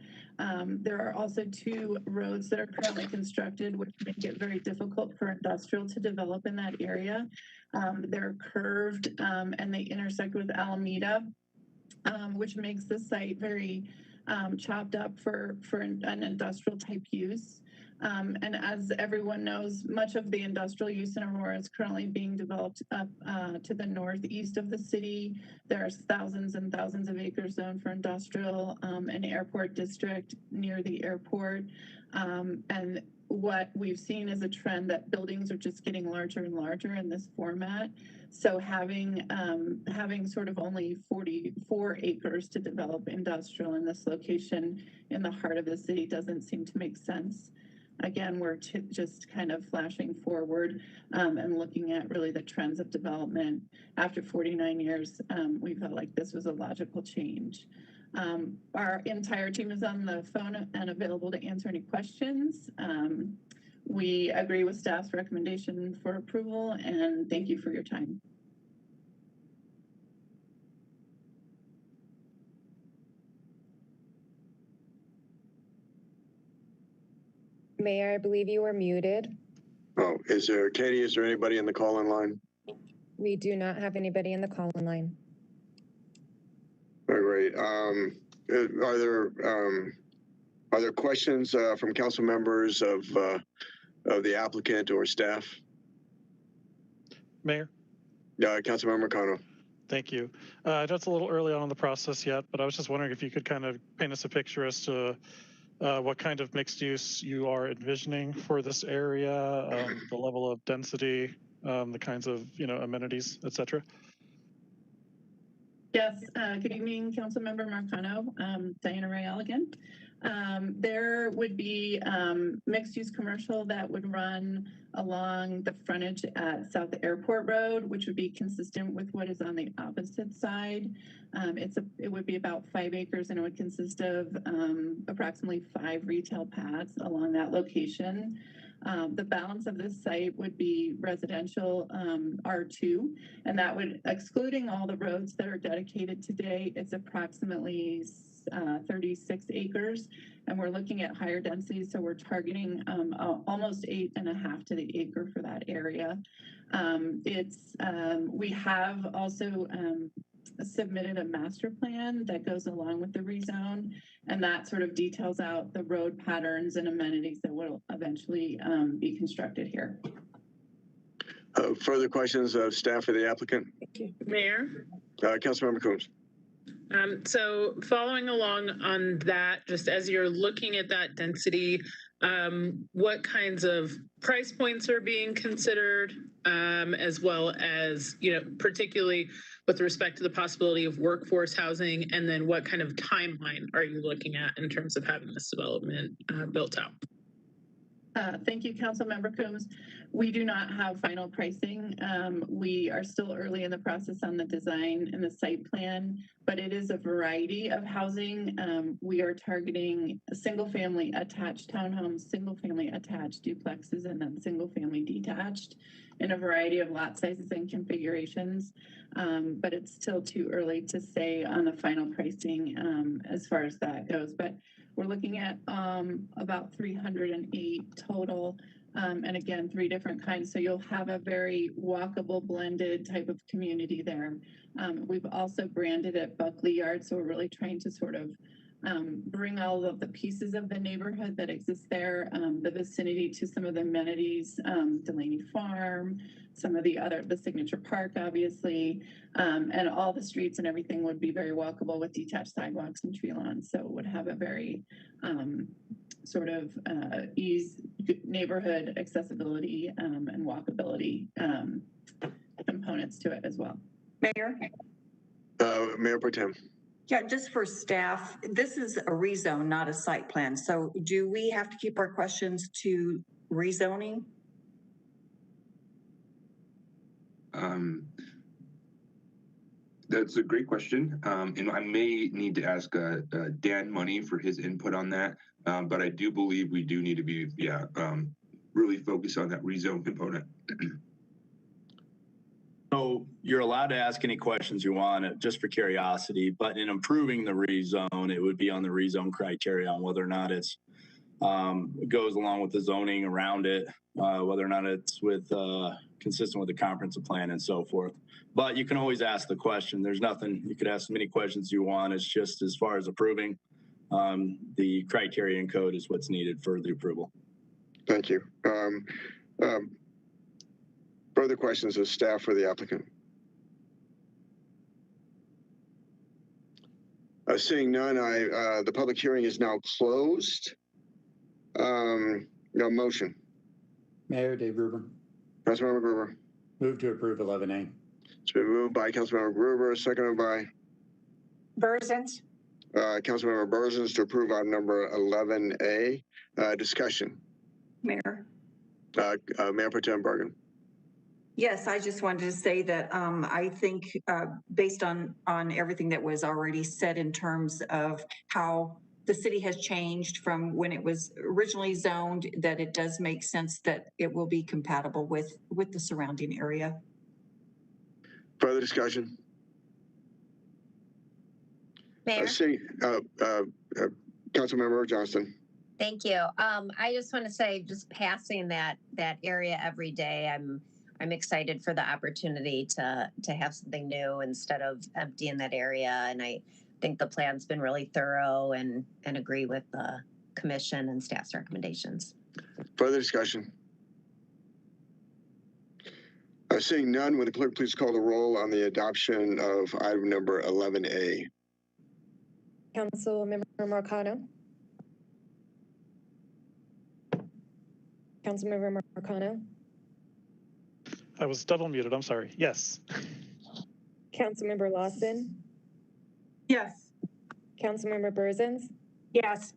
There are also 2 roads that are currently constructed, which make it very difficult for industrial to develop in that area. They're curved and they intersect with Alameda, which makes the site very chopped up for an industrial type use. And as everyone knows, much of the industrial use in Aurora is currently being developed up to the northeast of the city. There's thousands and thousands of acres zoned for industrial, an airport district near the airport. And what we've seen is a trend that buildings are just getting larger and larger in this format. So having sort of only 44 acres to develop industrial in this location in the heart of the city doesn't seem to make sense. Again, we're just kind of flashing forward and looking at really the trends of development. After 49 years, we felt like this was a logical change. Our entire team is on the phone and available to answer any questions. We agree with staff's recommendation for approval, and thank you for your time. Mayor, I believe you were muted. Oh, Katie, is there anybody in the call-in line? We do not have anybody in the call-in line. All right. Are there questions from council members of the applicant or staff? Mayor? Councilmember Kano. Thank you. I know it's a little early on in the process yet, but I was just wondering if you could kind of paint us a picture as to what kind of mixed use you are envisioning for this area, the level of density, the kinds of amenities, et cetera. Yes, good evening, Councilmember Marcano, Diana Rael again. There would be mixed-use commercial that would run along the frontage at South Airport Road, which would be consistent with what is on the opposite side. It would be about 5 acres, and it would consist of approximately 5 retail pads along that location. The balance of this site would be residential R2, and that would, excluding all the roads that are dedicated today, it's approximately 36 acres, and we're looking at higher densities, so we're targeting almost 8.5 to the acre for that area. We have also submitted a master plan that goes along with the rezone, and that sort of details out the road patterns and amenities that will eventually be constructed here. Further questions of staff or the applicant? Mayor? Councilmember Coombs. So following along on that, just as you're looking at that density, what kinds of price points are being considered, as well as, particularly with respect to the possibility of workforce housing, and then what kind of timeline are you looking at in terms of having this development built out? Thank you, Councilmember Coombs. We do not have final pricing. We are still early in the process on the design and the site plan, but it is a variety of housing. We are targeting single-family attached townhomes, single-family attached duplexes, and then single-family detached in a variety of lot sizes and configurations. But it's still too early to say on the final pricing as far as that goes. But we're looking at about 308 total, and again, 3 different kinds. So you'll have a very walkable, blended type of community there. We've also branded it Buckley Yard, so we're really trying to sort of bring all of the pieces of the neighborhood that exists there, the vicinity to some of the amenities, Delaney Farm, some of the Signature Park, obviously, and all the streets and everything would be very walkable with detached sidewalks and tree lawns. So it would have a very sort of neighborhood accessibility and walkability components to it as well. Mayor? Mayor Pro Tem. Yeah, just for staff, this is a rezone, not a site plan. So do we have to keep our questions to rezoning? That's a great question. And I may need to ask Dan Money for his input on that. But I do believe we do need to be, really focused on that rezone component. So you're allowed to ask any questions you want, just for curiosity, but in approving the rezone, it would be on the rezone criteria on whether or not it goes along with the zoning around it, whether or not it's consistent with the comprehensive plan and so forth. But you can always ask the question. There's nothing, you could ask as many questions you want. It's just as far as approving, the criteria and code is what's needed for the approval. Thank you. Further questions of staff for the applicant? Seeing none, the public hearing is now closed. No motion. Mayor Dave Gruber. Councilmember Gruber. Move to approve 11A. It's been moved by Councilmember Gruber, seconded by Burzins. Councilmember Burzins to approve item number 11A. Discussion. Mayor. Mayor Pro Tem Bergen. Yes, I just wanted to say that I think based on everything that was already said in terms of how the city has changed from when it was originally zoned, that it does make sense that it will be compatible with the surrounding area. Further discussion? Mayor? Councilmember Johnston. Thank you. I just want to say, just passing that area every day, I'm excited for the opportunity to have something new instead of emptying that area. And I think the plan's been really thorough and agree with the commission and staff's recommendations. Further discussion? Seeing none, would the clerk please call the roll on the adoption of item number 11A? Councilmember Marcano. Councilmember Marcano. I was double muted. I'm sorry. Yes. Councilmember Lawson. Yes. Councilmember Burzins. Yes.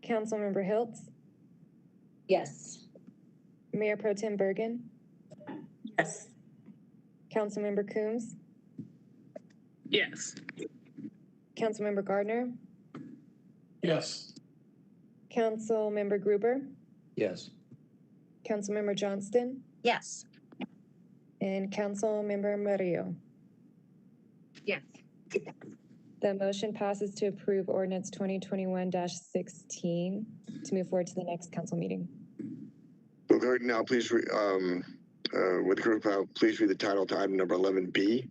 Councilmember Hiltz. Yes. Mayor Pro Tem Bergen. Yes. Councilmember Coombs. Yes. Councilmember Gardner. Yes. Councilmember Gruber. Yes. Councilmember Johnston. Yes. And Councilmember Murillo. Yes. The motion passes to approve ordinance 2021-16 to move forward to the next council meeting. Will the clerk now please, would the clerk please read the title to item number 11B?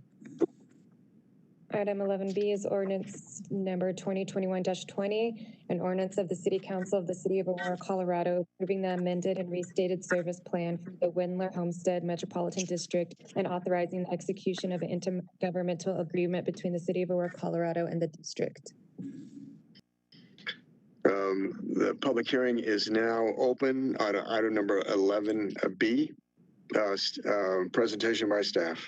Item 11B is ordinance number 2021-20, an ordinance of the City Council of the City of Aurora, Colorado, approving the amended and restated service plan for the Windler Homestead Metropolitan District and authorizing the execution of an intergovernmental agreement between the City of Aurora, Colorado and the district. The public hearing is now open on item number 11B. Presentation by staff.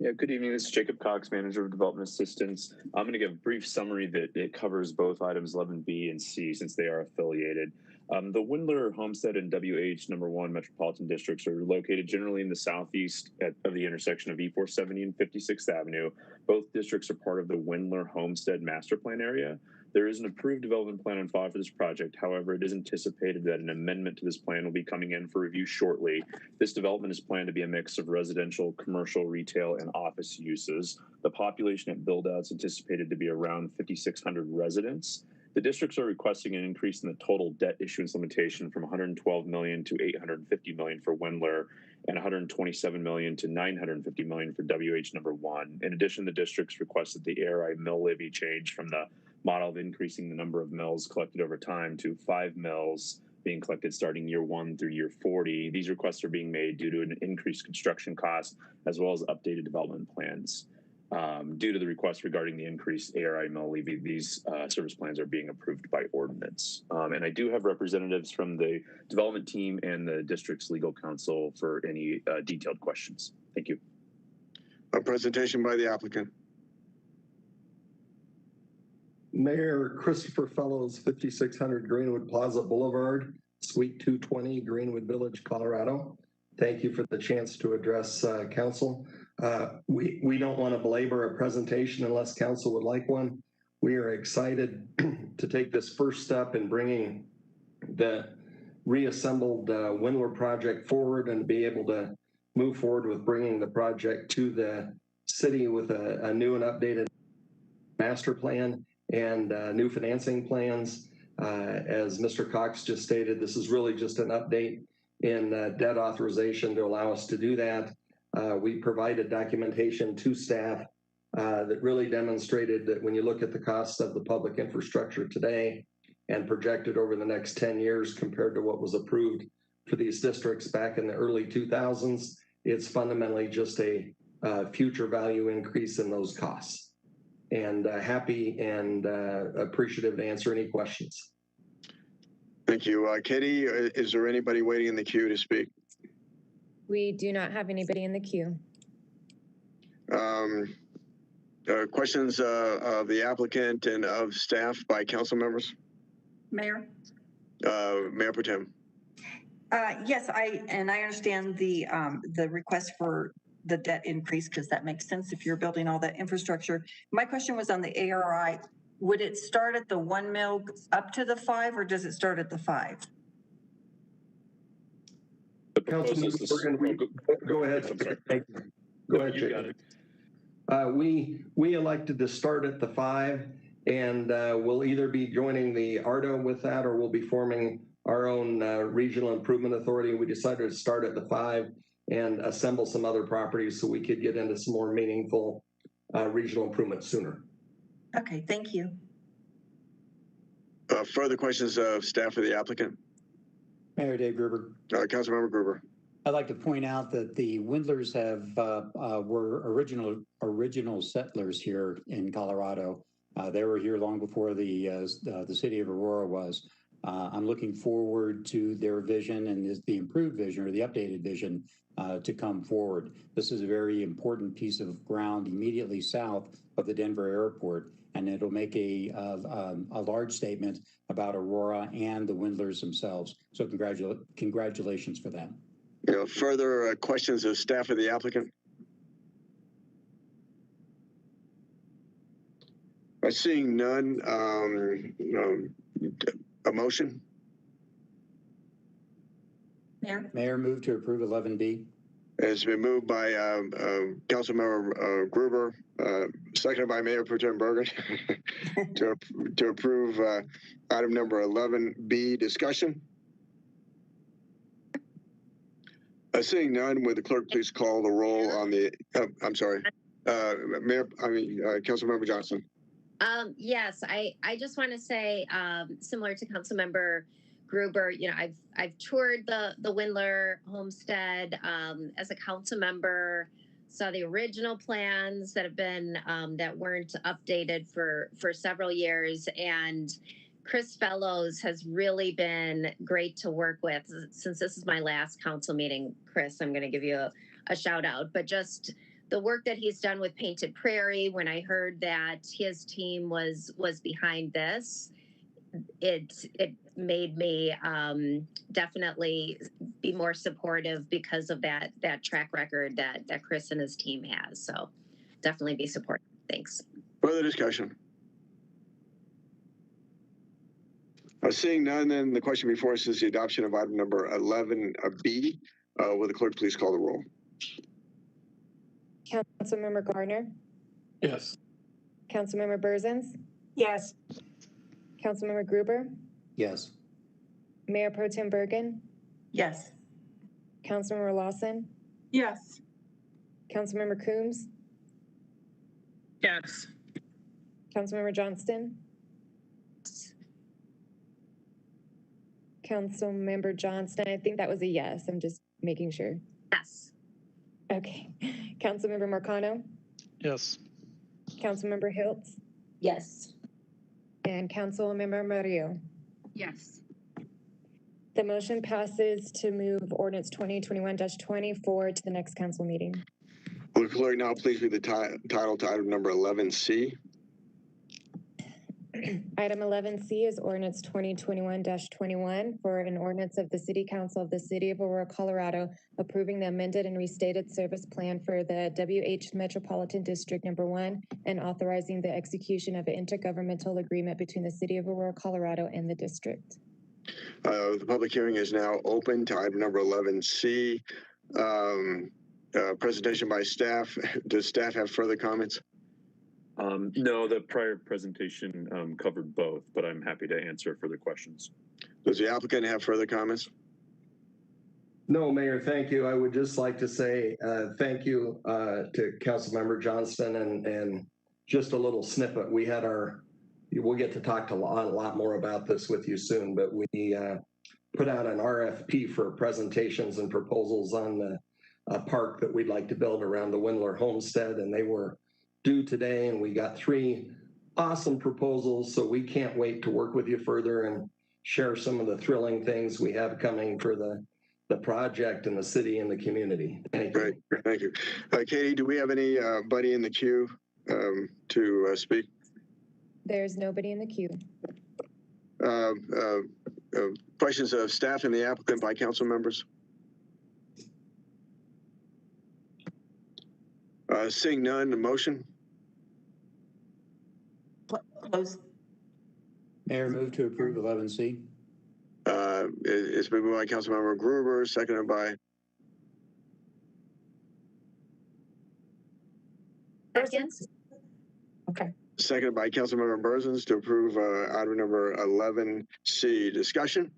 Yeah, good evening. This is Jacob Cox, Manager of Development Assistance. I'm going to give a brief summary that it covers both items 11B and C since they are affiliated. The Windler, Homestead, and WH number 1 metropolitan districts are located generally in the southeast of the intersection of E470 and 56th Avenue. Both districts are part of the Windler Homestead Master Plan area. There is an approved development plan on file for this project. However, it is anticipated that an amendment to this plan will be coming in for review shortly. This development is planned to be a mix of residential, commercial, retail, and office uses. The population at build-out is anticipated to be around 5,600 residents. The districts are requesting an increase in the total debt issuance limitation from $112 million to $850 million for Windler and $127 million to $950 million for WH number 1. In addition, the districts requested the ARI mill levy change from the model of increasing the number of mills collected over time to 5 mills being collected starting year 1 through year 40. These requests are being made due to an increased construction cost as well as updated development plans. Due to the request regarding the increased ARI mill levy, these service plans are being approved by ordinance. And I do have representatives from the development team and the district's legal counsel for any detailed questions. Thank you. A presentation by the applicant. Mayor Christopher Fellows, 5600 Greenwood Plaza Boulevard, Suite 220, Greenwood Village, Colorado. Thank you for the chance to address council. We don't want to belabor a presentation unless council would like one. We are excited to take this first step in bringing the reassembled Windler project forward and be able to move forward with bringing the project to the city with a new and updated master plan and new financing plans. As Mr. Cox just stated, this is really just an update in debt authorization to allow us to do that. We provided documentation to staff that really demonstrated that when you look at the costs of the public infrastructure today and projected over the next 10 years compared to what was approved for these districts back in the early 2000s. It's fundamentally just a future value increase in those costs. And happy and appreciative to answer any questions. Thank you. Katie, is there anybody waiting in the queue to speak? We do not have anybody in the queue. Questions of the applicant and of staff by council members? Mayor? Mayor Pro Tem. Yes, I understand the request for the debt increase because that makes sense if you're building all that infrastructure. My question was on the ARI. Would it start at the 1 mil up to the 5, or does it start at the 5? Councilman, go ahead. Thank you. Go ahead, you got it. We elected to start at the 5, and we'll either be joining the ARDO with that, or we'll be forming our own regional improvement authority. We decided to start at the 5 and assemble some other properties so we could get into some more meaningful regional improvement sooner. Okay, thank you. Further questions of staff or the applicant? Mayor Dave Gruber. Councilmember Gruber. I'd like to point out that the Windlers were original settlers here in Colorado. They were here long before the city of Aurora was. I'm looking forward to their vision and the improved vision or the updated vision to come forward. This is a very important piece of ground immediately south of the Denver airport, and it'll make a large statement about Aurora and the Windlers themselves. So congratulations for that. Further questions of staff or the applicant? Seeing none, a motion? Mayor, move to approve 11B. It's been moved by Councilmember Gruber, seconded by Mayor Pro Tem Bergen to approve item number 11B. Discussion? Seeing none, would the clerk please call the roll on the? I'm sorry, Councilmember Johnston. Yes, I just want to say, similar to Councilmember Gruber, I've toured the Windler homestead as a council member, saw the original plans that have been that weren't updated for several years, and Chris Fellows has really been great to work with. Since this is my last council meeting, Chris, I'm going to give you a shout out, but just the work that he's done with Painted Prairie, when I heard that his team was behind this, it made me definitely be more supportive because of that track record that Chris and his team has. So definitely be supportive. Thanks. Further discussion? Seeing none, then the question before us is the adoption of item number 11B. Will the clerk please call the roll? Councilmember Gardner? Yes. Councilmember Berzins? Yes. Councilmember Gruber? Yes. Mayor Pro Tem Bergen? Yes. Councilmember Lawson? Yes. Councilmember Coombs? Yes. Councilmember Johnston? Councilmember Johnston, I think that was a yes. I'm just making sure. Yes. Okay. Councilmember Marcano? Yes. Councilmember Hiltz? Yes. And Councilmember Murillo? Yes. The motion passes to move ordinance 2021-20 forward to the next council meeting. Will the clerk now please read the title to item number 11C? Item 11C is ordinance 2021-21 for an ordinance of the City Council of the City of Aurora, Colorado, approving the amended and restated service plan for the WH Metropolitan District Number 1 and authorizing the execution of an intergovernmental agreement between the City of Aurora, Colorado and the district. The public hearing is now open to item number 11C. Presentation by staff. Does staff have further comments? No, the prior presentation covered both, but I'm happy to answer further questions. Does the applicant have further comments? No, Mayor, thank you. I would just like to say thank you to Councilmember Johnston and just a little snippet. We had our we'll get to talk a lot more about this with you soon, but we put out an RFP for presentations and proposals on the park that we'd like to build around the Windler Homestead, and they were due today, and we got 3 awesome proposals, so we can't wait to work with you further and share some of the thrilling things we have coming for the project and the city and the community. Thank you. Great, thank you. Katie, do we have anybody in the queue to speak? There's nobody in the queue. Questions of staff and the applicant by council members? Seeing none, the motion? Close. Mayor, move to approve 11C. It's been moved by Councilmember Gruber, seconded by Okay. Seconded by Councilmember Berzins to approve item number 11C. Discussion?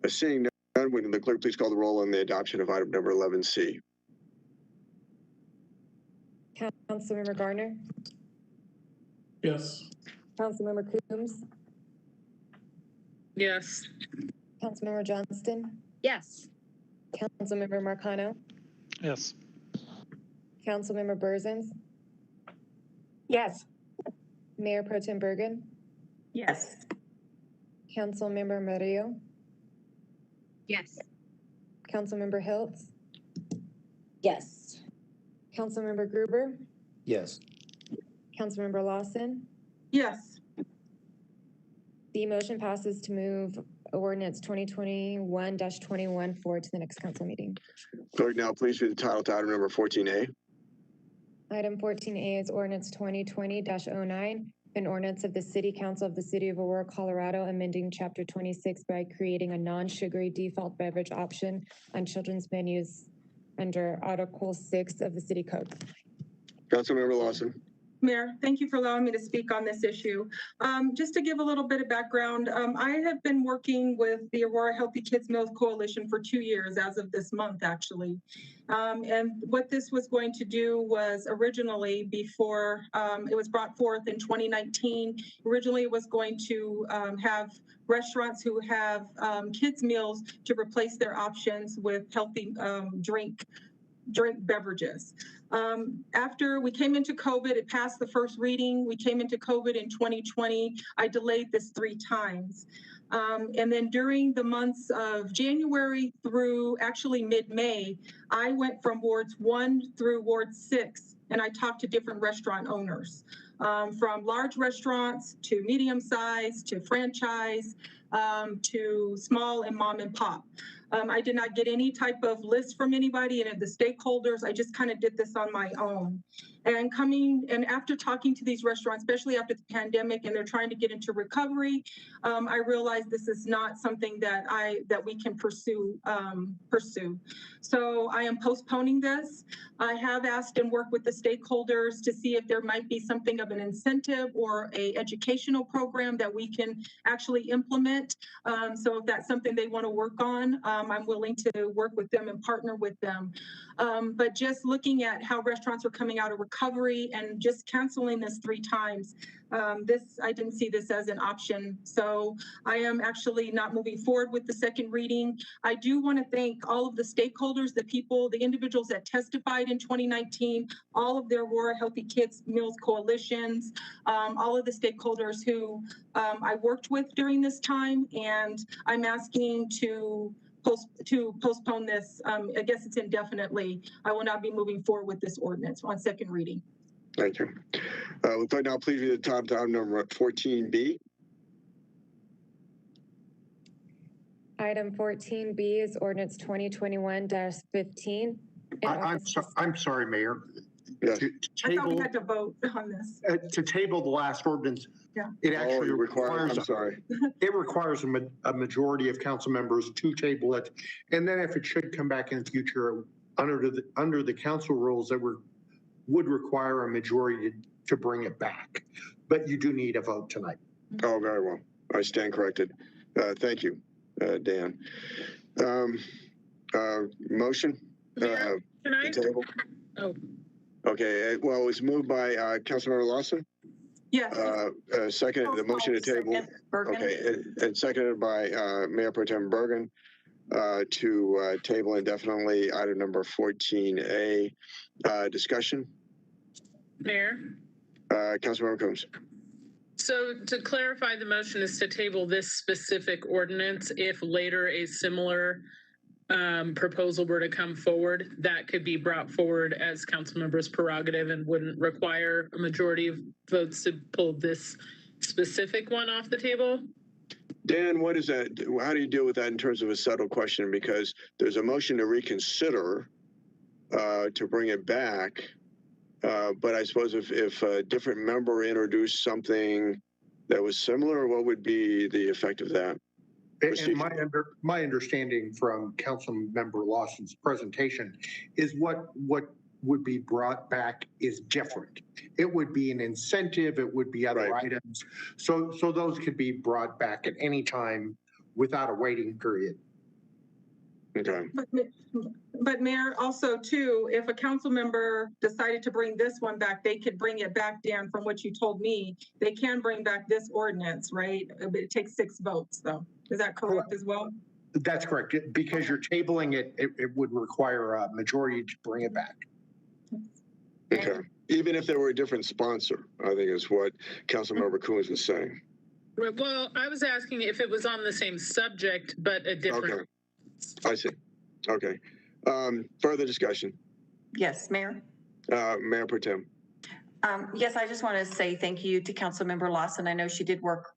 Seeing none, would the clerk please call the roll on the adoption of item number 11C? Councilmember Garner? Yes. Councilmember Coombs? Yes. Councilmember Johnston? Yes. Councilmember Marcano? Yes. Councilmember Berzins? Yes. Mayor Pro Tem Bergen? Yes. Councilmember Murillo? Yes. Councilmember Hiltz? Yes. Councilmember Gruber? Yes. Councilmember Lawson? Yes. The motion passes to move ordinance 2021-21 forward to the next council meeting. Clerk, now please read the title to item number 14A. Item 14A is ordinance 2020-09, an ordinance of the City Council of the City of Aurora, Colorado, amending Chapter 26 by creating a non-sugary default beverage option on children's menus under Article 6 of the City Code. Councilmember Lawson. Mayor, thank you for allowing me to speak on this issue. Just to give a little bit of background, I have been working with the Aurora Healthy Kids Meals Coalition for 2 years as of this month, actually. And what this was going to do was originally, before it was brought forth in 2019, originally it was going to have restaurants who have kids meals to replace their options with healthy drink beverages. After we came into COVID, it passed the first reading. We came into COVID in 2020. I delayed this 3 times. And then during the months of January through actually mid-May, I went from wards 1 through ward 6, and I talked to different restaurant owners, from large restaurants to medium size to franchise to small and mom and pop. I did not get any type of list from anybody and the stakeholders. I just kind of did this on my own. And after talking to these restaurants, especially after the pandemic, and they're trying to get into recovery, I realized this is not something that we can pursue. So I am postponing this. I have asked and worked with the stakeholders to see if there might be something of an incentive or a educational program that we can actually implement. So if that's something they want to work on, I'm willing to work with them and partner with them. But just looking at how restaurants are coming out of recovery and just canceling this 3 times, I didn't see this as an option. So I am actually not moving forward with the second reading. I do want to thank all of the stakeholders, the people, the individuals that testified in 2019, all of their Aurora Healthy Kids Meals coalitions, all of the stakeholders who I worked with during this time. And I'm asking to postpone this. I guess it's indefinitely. I will not be moving forward with this ordinance on second reading. Thank you. Clerk, now please read the title to item number 14B. Item 14B is ordinance 2021-15. I'm sorry, Mayor. Yes. I thought we had to vote on this. To table the last ordinance, Yeah. it actually requires. I'm sorry. It requires a majority of council members to table it, and then if it should come back in the future under the council rules, that would require a majority to bring it back. But you do need a vote tonight. Oh, very well. I stand corrected. Thank you, Dan. Motion? Can I? Table? Oh. Okay, well, it was moved by Councilmember Lawson. Yes. Second, the motion to table. Second, Bergen. Okay, and seconded by Mayor Pro Tem Bergen to table indefinitely item number 14A. Discussion. Mayor? Councilmember Coombs. So to clarify, the motion is to table this specific ordinance. If later a similar proposal were to come forward, that could be brought forward as council members' prerogative and wouldn't require a majority of votes to pull this specific one off the table. Dan, what is that? How do you deal with that in terms of a subtle question? Because there's a motion to reconsider to bring it back. But I suppose if a different member introduced something that was similar, what would be the effect of that? And my understanding from Councilmember Lawson's presentation is what would be brought back is different. It would be an incentive, it would be other items. So those could be brought back at any time without a waiting period. Okay. But Mayor, also too, if a council member decided to bring this one back, they could bring it back, Dan, from what you told me. They can bring back this ordinance, right? It takes 6 votes though. Is that correct as well? That's correct. Because you're tabling it, it would require a majority to bring it back. Okay. Even if there were a different sponsor, I think is what Councilmember Coombs was saying. Well, I was asking if it was on the same subject, but a different. Okay. I see. Okay. Further discussion. Yes, Mayor. Mayor Pro Tem. Yes, I just want to say thank you to Councilmember Lawson. I know she did work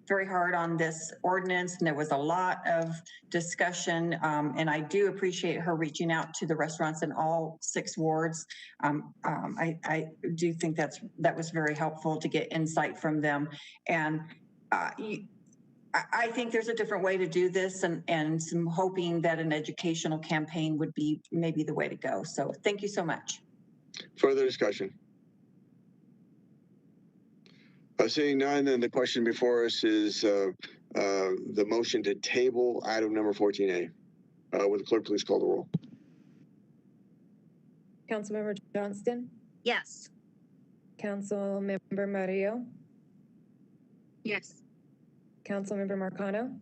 very hard on this ordinance, and there was a lot of discussion. And I do appreciate her reaching out to the restaurants in all 6 wards. I do think that was very helpful to get insight from them. And I think there's a different way to do this, and some hoping that an educational campaign would be maybe the way to go. So thank you so much. Further discussion. Seeing none, then the question before us is the motion to table item number 14A. Would the clerk please call the roll? Councilmember Johnston? Yes. Councilmember Mario? Yes. Councilmember Marcano?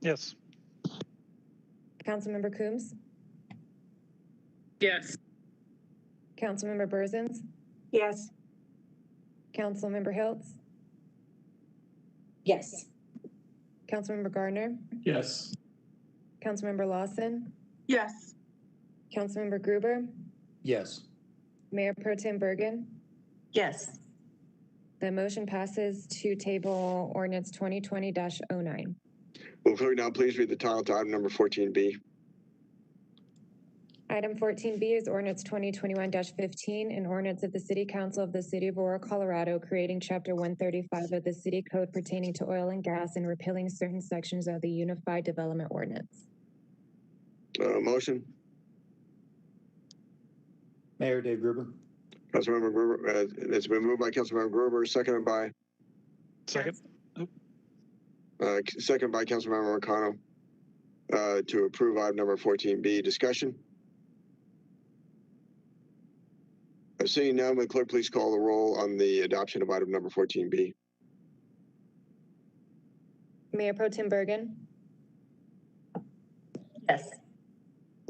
Yes. Councilmember Coombs? Yes. Councilmember Berzins? Yes. Councilmember Hiltz? Yes. Councilmember Gardner? Yes. Councilmember Lawson? Yes. Councilmember Gruber? Yes. Mayor Pro Tem Bergen? Yes. The motion passes to table ordinance 2020-09. Will clerk now please read the title to item number 14B? Item 14B is ordinance 2021-15, an ordinance of the City Council of the City of Aurora, Colorado, creating Chapter 135 of the City Code pertaining to oil and gas and repealing certain sections of the Unified Development Ordinance. Motion. Mayor Dave Gruber. Councilmember Gruber. It's been moved by Councilmember Gruber, seconded by. Second. Second by Councilmember Marcano to approve item number 14B. Discussion. Seeing none, will the clerk please call the roll on the adoption of item number 14B? Mayor Pro Tem Bergen? Yes.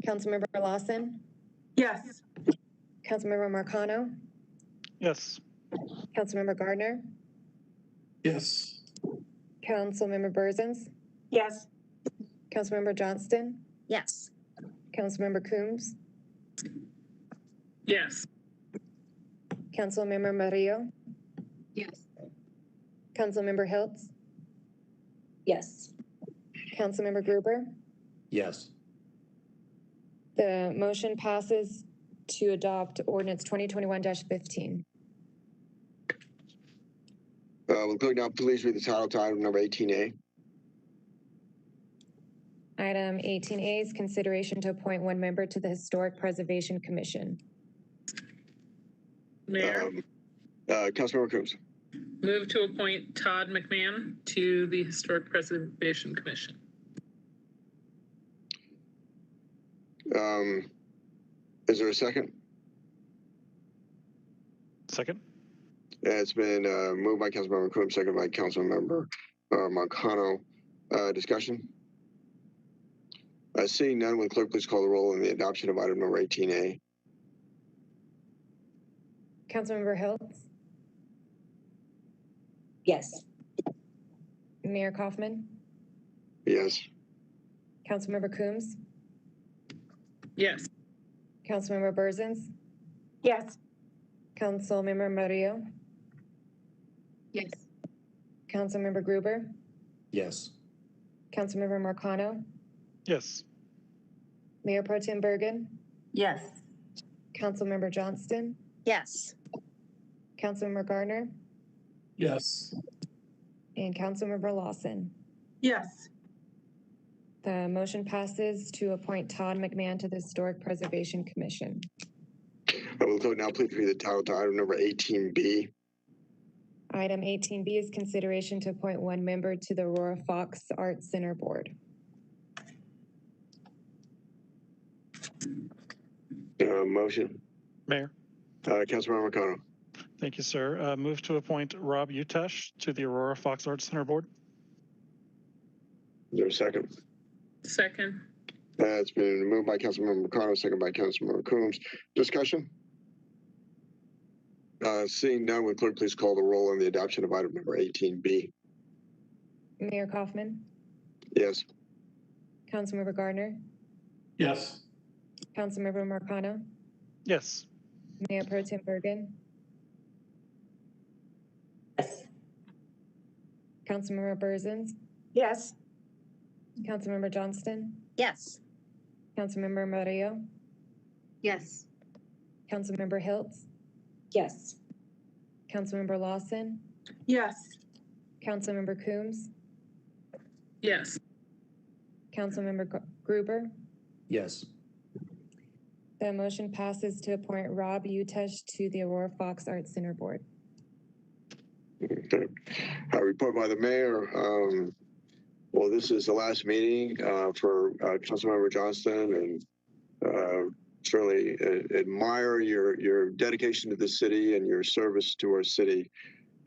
Councilmember Lawson? Yes. Councilmember Marcano? Yes. Councilmember Gardner? Yes. Councilmember Berzins? Yes. Councilmember Johnston? Yes. Councilmember Coombs? Yes. Councilmember Mario? Yes. Councilmember Hiltz? Yes. Councilmember Gruber? Yes. The motion passes to adopt ordinance 2021-15. Will the clerk now please read the title to item number 18A? Item 18A is consideration to appoint 1 member to the Historic Preservation Commission. Mayor? Councilmember Coombs. Move to appoint Todd McMahon to the Historic Preservation Commission. Is there a second? Second. It's been moved by Councilmember Coombs, second by Councilmember Marcano. Discussion? Seeing none, will the clerk please call the roll on the adoption of item number 18A? Councilmember Hiltz, Yes. Mayor Kaufman, Yes. Councilmember Coombs, Yes. Councilmember Burzins, Yes. Councilmember Murillo, Yes. Councilmember Gruber, Yes. Councilmember Marcano, Yes. Mayor Pro Tem Bergen, Yes. Councilmember Johnston, Yes. Councilmember Gardner, Yes. and Councilmember Lawson. Yes. The motion passes to appoint Todd McMahon to the Historic Preservation Commission. I will now please read the title to item number 18B. Item 18B is consideration to appoint one member to the Aurora Fox Arts Center Board. Motion. Mayor. Councilmember Marcano. Thank you, sir. Move to appoint Rob Utesh to the Aurora Fox Arts Center Board. Is there a second? Second. It's been moved by Councilmember Marcano, second by Councilmember Coombs. Discussion? Seeing none, will the clerk please call the roll on the adoption of item number 18B? Mayor Kaufman, Yes. Councilmember Gardner, Yes. Councilmember Marcano, Yes. Mayor Pro Tem Bergen, Yes. Councilmember Burzins, Yes. Councilmember Johnston, Yes. Councilmember Murillo, Yes. Councilmember Hiltz, Yes. Councilmember Lawson, Yes. Councilmember Coombs, Yes. Councilmember Gruber. Yes. The motion passes to appoint Rob Utesh to the Aurora Fox Arts Center Board. Okay. Report by the mayor. Well, this is the last meeting for Councilmember Johnston, and certainly admire your dedication to the city and your service to our city.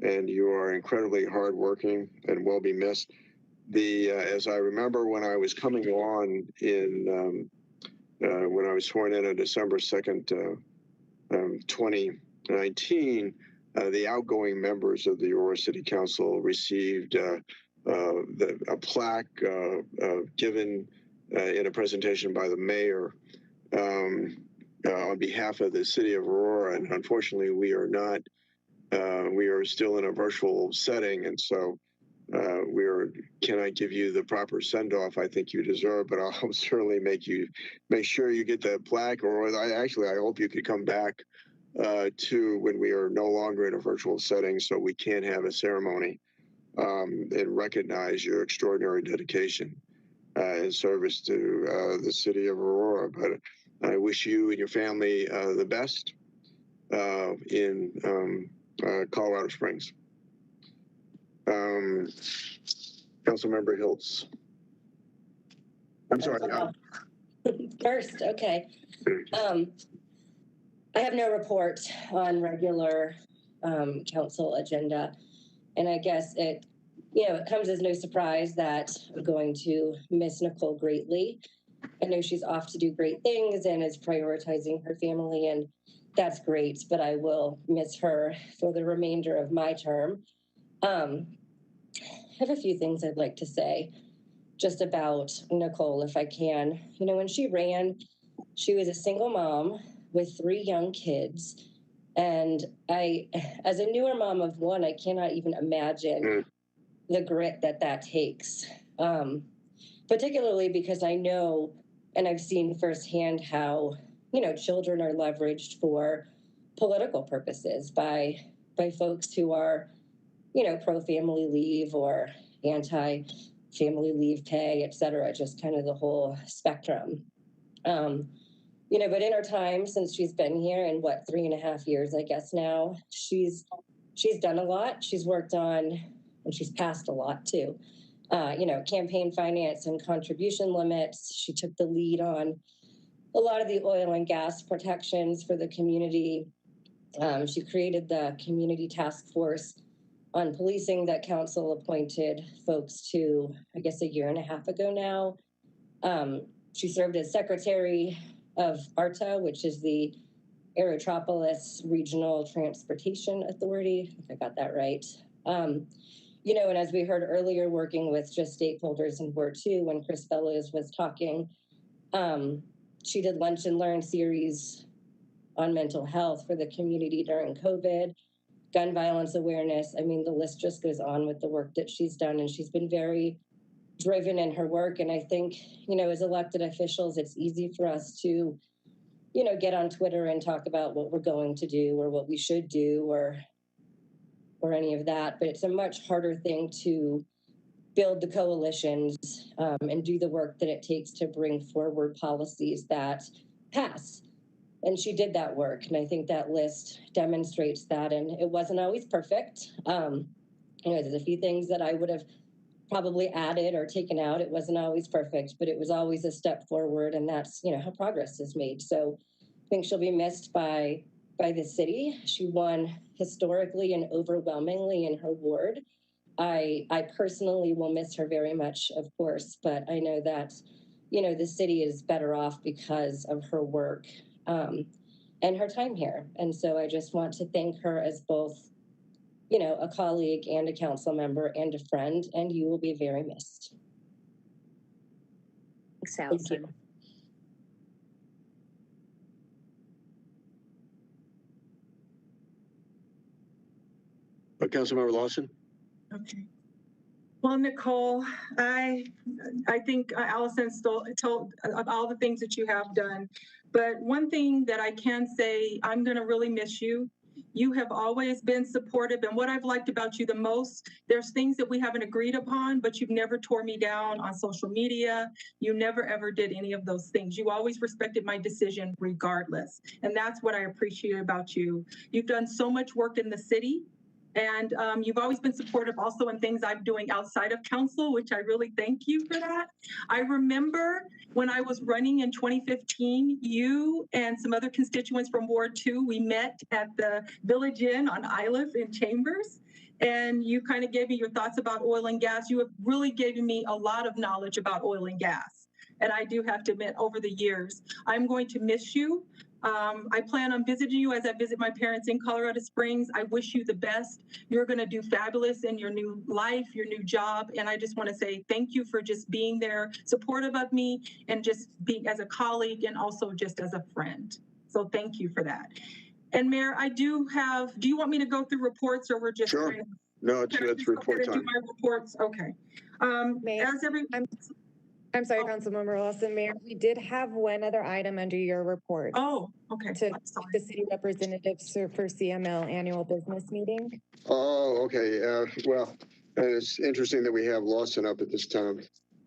And you are incredibly hardworking and will be missed. As I remember when I was coming on in when I was sworn in on December 2nd, 2019, the outgoing members of the Aurora City Council received a plaque given in a presentation by the mayor on behalf of the city of Aurora. And unfortunately, we are still in a virtual setting. And so cannot give you the proper send off I think you deserve, but I'll certainly make sure you get the plaque, or I hope you could come back to when we are no longer in a virtual setting so we can have a ceremony and recognize your extraordinary dedication and service to the city of Aurora. But I wish you and your family the best in Colorado Springs. Councilmember Hiltz. I'm sorry. First, okay. I have no report on regular council agenda, and I guess it comes as no surprise that I'm going to miss Nicole greatly. I know she's off to do great things and is prioritizing her family, and that's great, but I will miss her for the remainder of my term. I have a few things I'd like to say just about Nicole, if I can. When she ran, she was a single mom with 3 young kids. And as a newer mom of 1, I cannot even imagine the grit that takes. Particularly because I know, and I've seen firsthand how, children are leveraged for political purposes by folks who are pro-family leave or anti-family leave pay, et cetera, just kind of the whole spectrum. But in her time since she's been here, in 3.5 years, I guess now, she's done a lot. She's worked on, and she's passed a lot too, campaign finance and contribution limits. She took the lead on a lot of the oil and gas protections for the community. She created the community task force on policing that council appointed folks to, I guess, a year and a half ago now. She served as secretary of ARTA, which is the Aerotropolis Regional Transportation Authority. I think I got that right. You know, and as we heard earlier, working with just stakeholders in Ward 2 when Chris Fellows was talking, she did Lunch and Learn series on mental health for the community during COVID, gun violence awareness. I mean, the list just goes on with the work that she's done, and she's been very driven in her work. And I think, you know, as elected officials, it's easy for us to, you know, get on Twitter and talk about what we're going to do or what we should do or any of that. But it's a much harder thing to build the coalitions and do the work that it takes to bring forward policies that pass. And she did that work. And I think that list demonstrates that. And it wasn't always perfect. You know, there's a few things that I would have probably added or taken out. It wasn't always perfect, but it was always a step forward. And that's, you know, how progress is made. So I think she'll be missed by the city. She won historically and overwhelmingly in her ward. I personally will miss her very much, of course, but I know that, you know, the city is better off because of her work and her time here. And so I just want to thank her as both, you know, a colleague and a council member and a friend, and you will be very missed. Thanks, Allison. Thank you. Councilmember Lawson? Okay. Well, Nicole, I think Allison told of all the things that you have done. But one thing that I can say, I'm going to really miss you. You have always been supportive. And what I've liked about you the most, there's things that we haven't agreed upon, but you've never tore me down on social media. You never, ever did any of those things. You always respected my decision regardless. And that's what I appreciate about you. You've done so much work in the city. And you've always been supportive also in things I'm doing outside of council, which I really thank you for that. I remember when I was running in 2015, you and some other constituents from Ward 2, we met at the Village Inn on Iliff in Chambers. And you kind of gave me your thoughts about oil and gas. You have really given me a lot of knowledge about oil and gas. And I do have to admit, over the years, I'm going to miss you. I plan on visiting you as I visit my parents in Colorado Springs. I wish you the best. You're going to do fabulous in your new life, your new job. And I just want to say thank you for just being there, supportive of me, and just being as a colleague and also just as a friend. So thank you for that. And Mayor, I do you want me to go through reports or we're just sure. Kind of, no, it's report time. Do my reports? Okay. Mayor, I'm sorry, Councilmember Lawson. Mayor, we did have one other item under your report. Oh, okay. To the city representatives for CML annual business meeting. Oh, okay. Well, it's interesting that we have Lawson up at this time,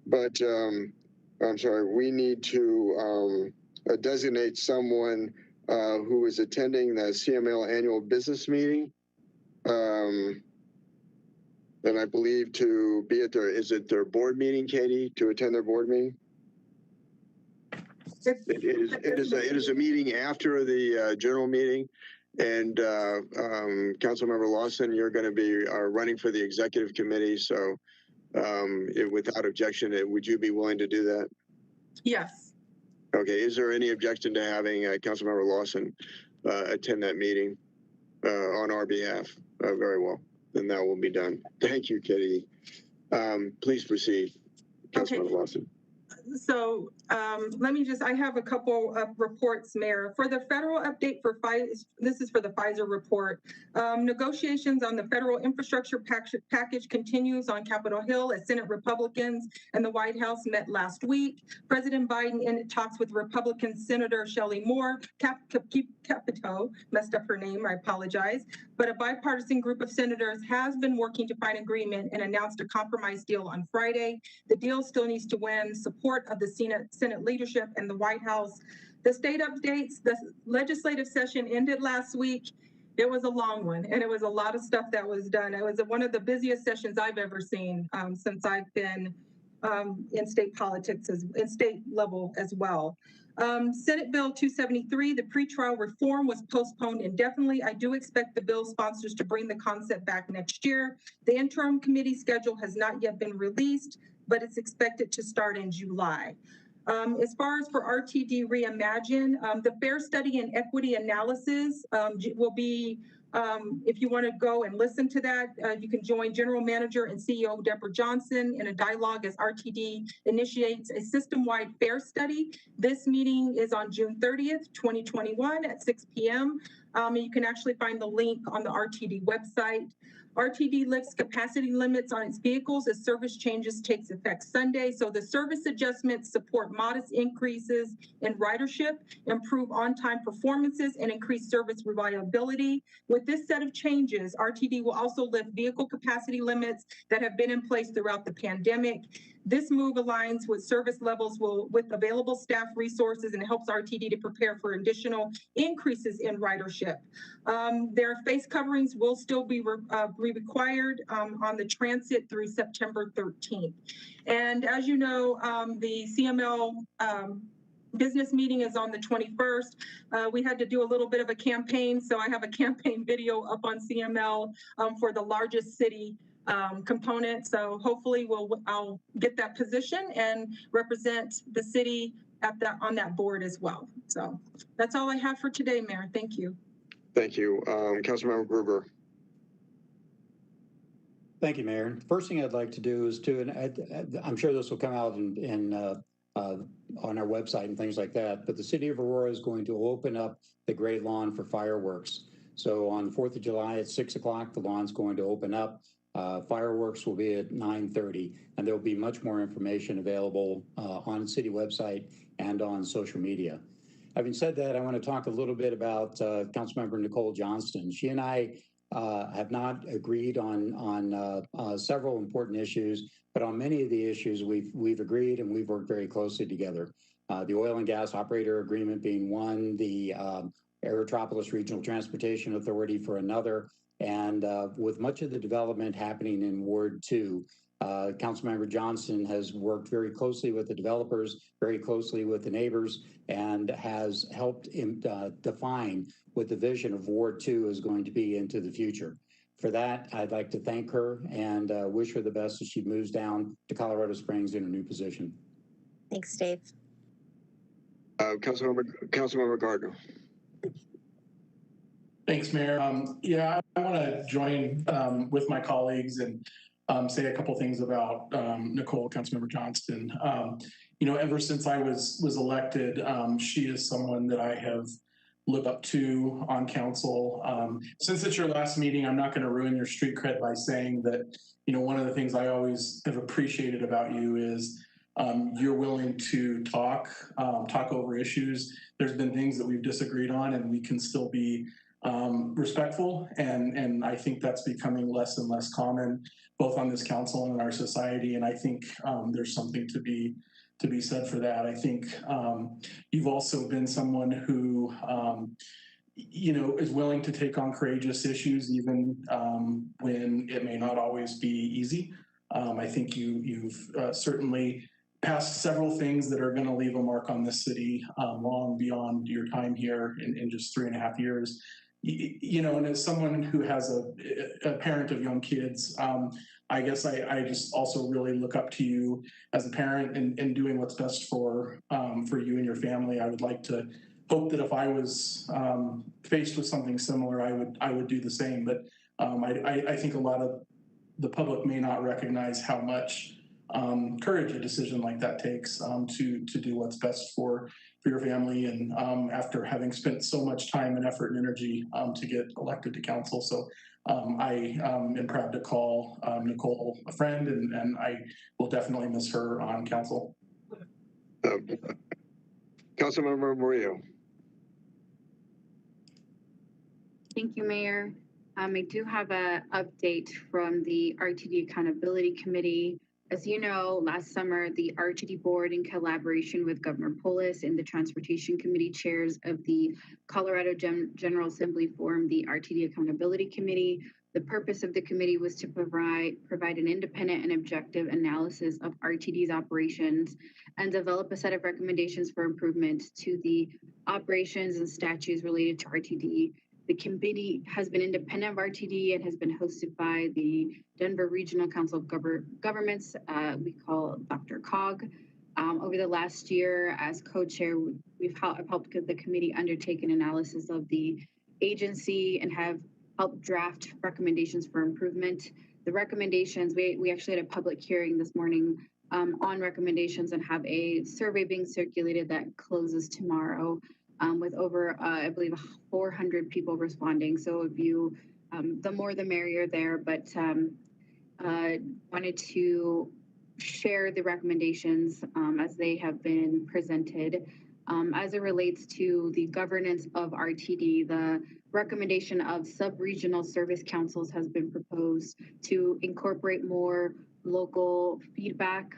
but I'm sorry, we need to designate someone who is attending the CML annual business meeting. And I believe to be at is it their board meeting, Katie, to attend their board meeting? It is a meeting after the general meeting. And Councilmember Lawson, you're going to be running for the executive committee. So without objection, would you be willing to do that? Yes. Okay. Is there any objection to having Councilmember Lawson attend that meeting on our behalf? Very well. Then that will be done. Thank you, Kitty. Please proceed, Councilmember Lawson. So I have a couple of reports, Mayor. For the federal update for Pfizer, this is for the Pfizer report. Negotiations on the federal infrastructure package continues on Capitol Hill as Senate Republicans and the White House met last week. President Biden in talks with Republican Senator Shelley Moore, Capito, messed up her name, I apologize, but a bipartisan group of senators has been working to find agreement and announced a compromise deal on Friday. The deal still needs to win support of the Senate leadership and the White House. The state updates, the legislative session ended last week. It was a long one, and it was a lot of stuff that was done. It was one of the busiest sessions I've ever seen since I've been in state politics, in state level as well. Senate Bill 273, the pretrial reform, was postponed indefinitely. I do expect the bill sponsors to bring the concept back next year. The interim committee schedule has not yet been released, but it's expected to start in July. As far as for RTD Reimagine, the fair study and equity analysis will be, if you want to go and listen to that, you can join General Manager and CEO Deborah Johnson in a dialogue as RTD initiates a system-wide fair study. This meeting is on June 30th, 2021 at 6 p.m. And you can actually find the link on the RTD website. RTD lifts capacity limits on its vehicles as service changes takes effect Sunday. So the service adjustments support modest increases in ridership, improve on-time performances, and increase service reliability. With this set of changes, RTD will also lift vehicle capacity limits that have been in place throughout the pandemic. This move aligns with service levels with available staff resources and helps RTD to prepare for additional increases in ridership. Their face coverings will still be required on the transit through September 13th. And as you know, the CML business meeting is on the 21st. We had to do a little bit of a campaign, so I have a campaign video up on CML for the largest city component. So hopefully I'll get that position and represent the city on that board as well. So that's all I have for today, Mayor. Thank you. Thank you. Councilmember Gruber. Thank you, Mayor. First thing I'd like to do is I'm sure this will come out on our website and things like that, but the city of Aurora is going to open up the Great Lawn for fireworks. So on the 4th of July at 6 o'clock, the lawn's going to open up. Fireworks will be at 9:30, and there will be much more information available on the city website and on social media. Having said that, I want to talk a little bit about Councilmember Nicole Johnston. She and I have not agreed on several important issues, but on many of the issues we've agreed and we've worked very closely together. The oil and gas operator agreement being one, the Aerotropolis Regional Transportation Authority for another. And with much of the development happening in Ward 2, Councilmember Johnston has worked very closely with the developers, very closely with the neighbors, and has helped define what the vision of Ward 2 is going to be into the future. For that, I'd like to thank her and wish her the best as she moves down to Colorado Springs in her new position. Thanks, Dave. Councilmember Gardner. Thanks, Mayor. Yeah, I want to join with my colleagues and say a couple things about Nicole, Councilmember Johnston. You know, ever since I was elected, she is someone that I have looked up to on council. Since it's your last meeting, I'm not going to ruin your street cred by saying that, you know, one of the things I always have appreciated about you is you're willing to talk over issues. There's been things that we've disagreed on, and we can still be respectful, and I think that's becoming less and less common, both on this council and in our society. And I think there's something to be said for that. I think you've also been someone who, you know, is willing to take on courageous issues, even when it may not always be easy. I think you've certainly passed several things that are going to leave a mark on this city long beyond your time here in just 3.5 years. You know, and as someone who has a parent of young kids, I guess I just also really look up to you as a parent and doing what's best for you and your family. I would like to hope that if I was faced with something similar, I would do the same. But I think a lot of the public may not recognize how much courage a decision like that takes to do what's best for your family, and after having spent so much time and effort and energy to get elected to council. So I am proud to call Nicole a friend, and I will definitely miss her on council. Councilmember Murillo. Thank you, Mayor. I do have an update from the RTD Accountability Committee. As you know, last summer, the RTD board, in collaboration with Governor Polis and the Transportation Committee chairs of the Colorado General Assembly, formed the RTD Accountability Committee, The purpose of the committee was to provide an independent and objective analysis of RTD's operations and develop a set of recommendations for improvement to the operations and statutes related to RTD. The committee has been independent of RTD and has been hosted by the Denver Regional Council of Governments, we call Dr. COG. Over the last year, as co-chair, I've helped the committee undertake an analysis of the agency and have helped draft recommendations for improvement. The recommendations, we actually had a public hearing this morning on recommendations and have a survey being circulated that closes tomorrow. With over, I believe, 400 people responding. So if you, the more the merrier there, but wanted to share the recommendations as they have been presented. As it relates to the governance of RTD, the recommendation of sub-regional service councils has been proposed to incorporate more local feedback.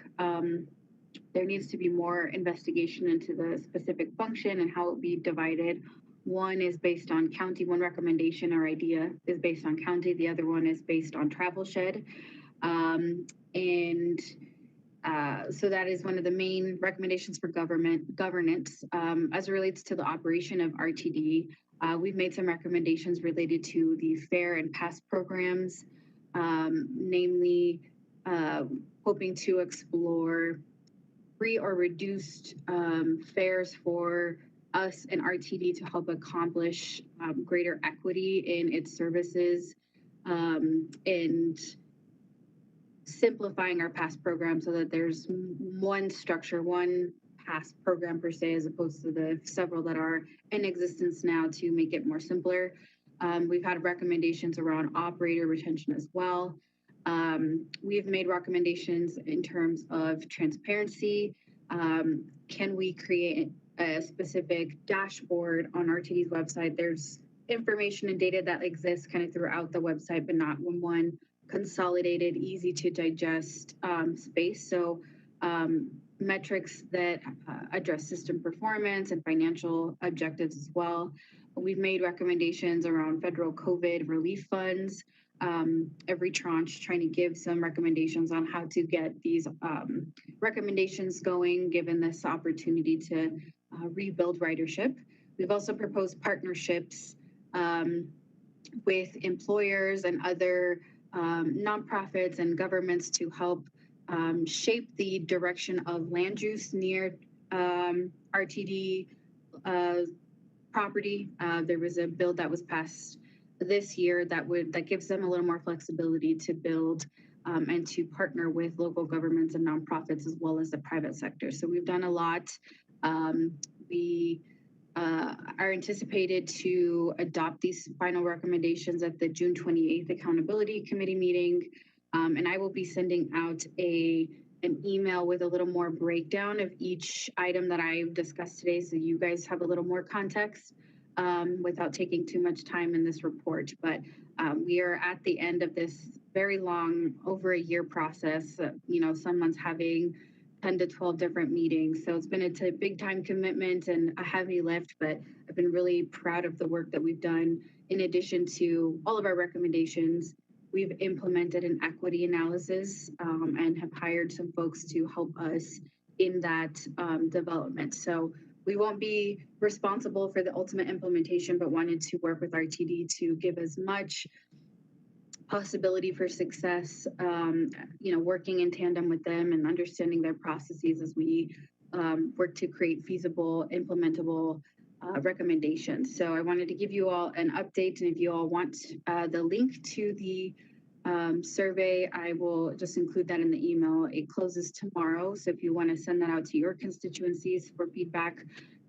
There needs to be more investigation into the specific function and how it be divided. One is based on county, one recommendation or idea is based on county, the other one is based on travel shed. So that is one of the main recommendations for governance. As it relates to the operation of RTD, we've made some recommendations related to the fare and pass programs, namely hoping to explore free or reduced fares for us and RTD to help accomplish greater equity in its services and simplifying our pass program so that there's one structure, one pass program per se, as opposed to the several that are in existence now to make it more simpler. We've had recommendations around operator retention as well. We've made recommendations in terms of transparency. Can we create a specific dashboard on RTD's website? There's information and data that exists kind of throughout the website, but not in one consolidated, easy to digest space. So metrics that address system performance and financial objectives as well. We've made recommendations around federal COVID relief funds, every tranche trying to give some recommendations on how to get these recommendations going, given this opportunity to rebuild ridership. We've also proposed partnerships with employers and other nonprofits and governments to help shape the direction of land use near RTD property. There was a bill that was passed this year that gives them a little more flexibility to build and to partner with local governments and nonprofits as well as the private sector. So we've done a lot. We are anticipated to adopt these final recommendations at the June 28th Accountability Committee meeting. And I will be sending out an email with a little more breakdown of each item that I discussed today, so you guys have a little more context without taking too much time in this report. But we are at the end of this very long, over a year process, some months having 10 to 12 different meetings. So it's been a big time commitment and a heavy lift, but I've been really proud of the work that we've done. In addition to all of our recommendations, we've implemented an equity analysis and have hired some folks to help us in that development. So we won't be responsible for the ultimate implementation, but wanted to work with RTD to give as much possibility for success, working in tandem with them and understanding their processes as we work to create feasible, implementable recommendations. So I wanted to give you all an update, and if you all want the link to the survey, I will just include that in the email. It closes tomorrow, so if you want to send that out to your constituencies for feedback,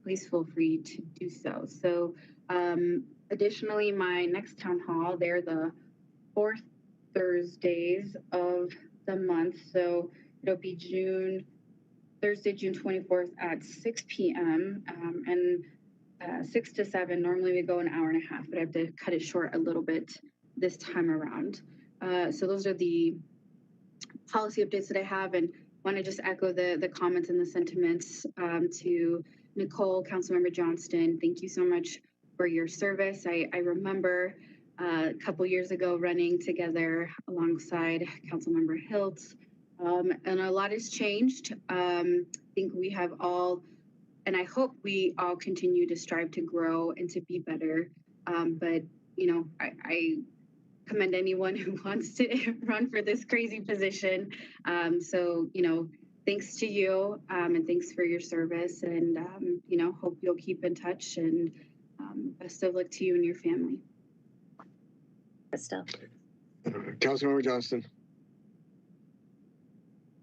please feel free to do so. So additionally, my next town hall, they're the 4th Thursdays of the month, so it'll be Thursday, June 24th at 6 p.m. And 6 to 7. Normally we go an hour and a half, but I have to cut it short a little bit this time around. So those are the policy updates that I have, and want to just echo the comments and the sentiments to Nicole, Councilmember Johnston. Thank you so much for your service. I remember a couple years ago running together alongside Councilmember Hilt. And a lot has changed. I think we have all, and I hope we all continue to strive to grow and to be better. But, you know, I commend anyone who wants to run for this crazy position. So, you know, thanks to you and thanks for your service. And, you know, hope you'll keep in touch and best of luck to you and your family. Crystal. Councilmember Johnston.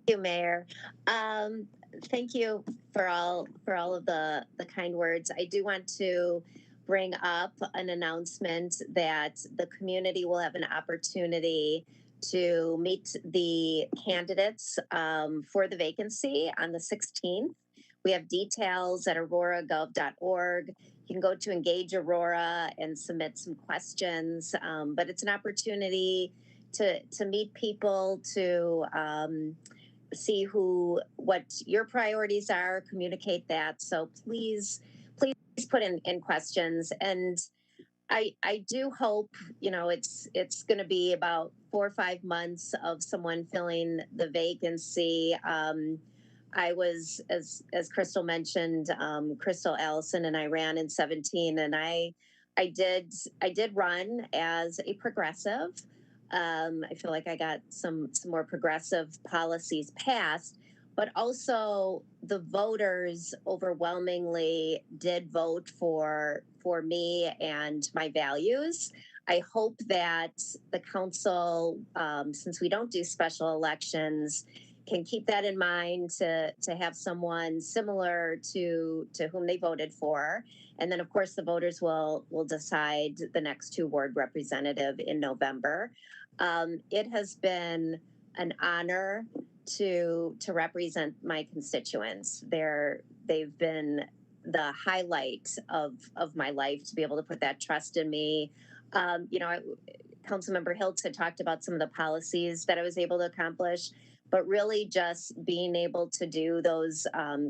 Thank you, Mayor. Thank you for all of the kind words. I do want to bring up an announcement that the community will have an opportunity to meet the candidates for the vacancy on the 16th. We have details at auroragov.org. You can go to Engage Aurora and submit some questions, but it's an opportunity to meet people, to see what your priorities are, communicate that. So please put in questions. And I do hope, you know, it's going to be about 4 or 5 months of someone filling the vacancy. I was, as Crystal mentioned, Crystal Allison and I ran in 17, and I did run as a progressive. I feel like I got some more progressive policies passed, but also the voters overwhelmingly did vote for me and my values. I hope that the council, since we don't do special elections, can keep that in mind to have someone similar to whom they voted for. And then, of course, the voters will decide the next 2 ward representative in November. It has been an honor to represent my constituents. They've been the highlight of my life, to be able to put that trust in me. You know, Councilmember Hiltz had talked about some of the policies that I was able to accomplish, but really just being able to do those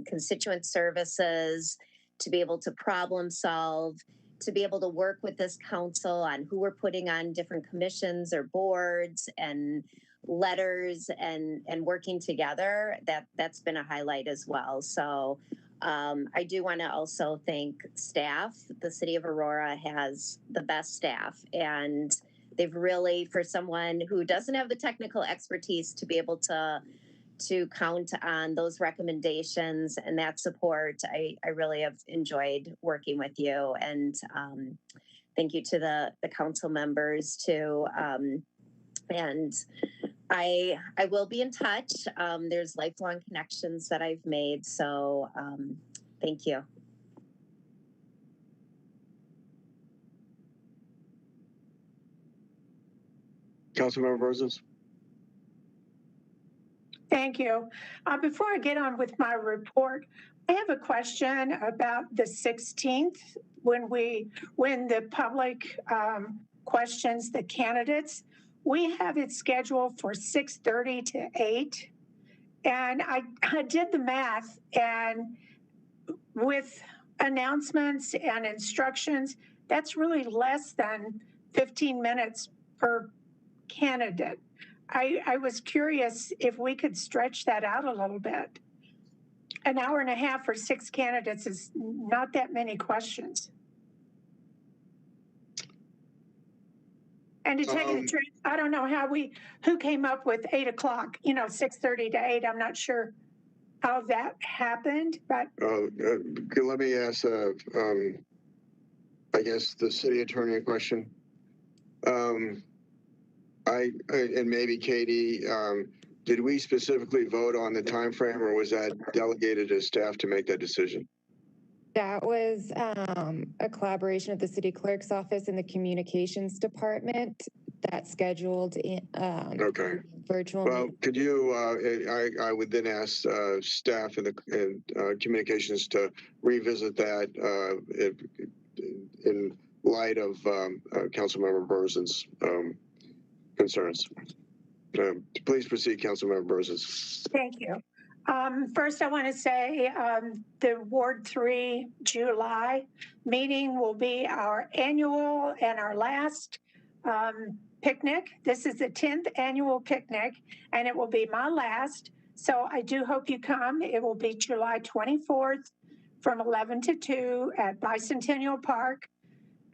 constituent services, to be able to problem solve, to be able to work with this council on who we're putting on different commissions or boards and letters and working together, that's been a highlight as well. So I do want to also thank staff. The city of Aurora has the best staff, and they've really, for someone who doesn't have the technical expertise, to be able to count on those recommendations and that support. I really have enjoyed working with you, and thank you to the council members too. And I will be in touch. There's lifelong connections that I've made, so thank you. Councilmember Brosens. Thank you. Before I get on with my report, I have a question about the 16th when the public questions the candidates. We have it scheduled for 6:30 to 8. And I did the math, and with announcements and instructions, that's really less than 15 minutes per candidate. I was curious if we could stretch that out a little bit. An hour and a half for 6 candidates is not that many questions. And to tell you the truth, I don't know who came up with 8 o'clock, 6:30 to 8. I'm not sure how that happened, but. Let me ask, I guess, the city attorney a question. And maybe Katie, did we specifically vote on the time frame, or was that delegated to staff to make that decision? That was a collaboration of the city clerk's office and the communications department that scheduled okay. Virtual. Well, could you? I would then ask staff and the communications to revisit that in light of Councilmember Brosens' concerns. Please proceed, Councilmember Brosens. Thank you. First, I want to say the Ward 3 July meeting will be our annual and our last picnic. This is the 10th annual picnic, and it will be my last. So I do hope you come. It will be July 24th from 11 to 2 at Bicentennial Park,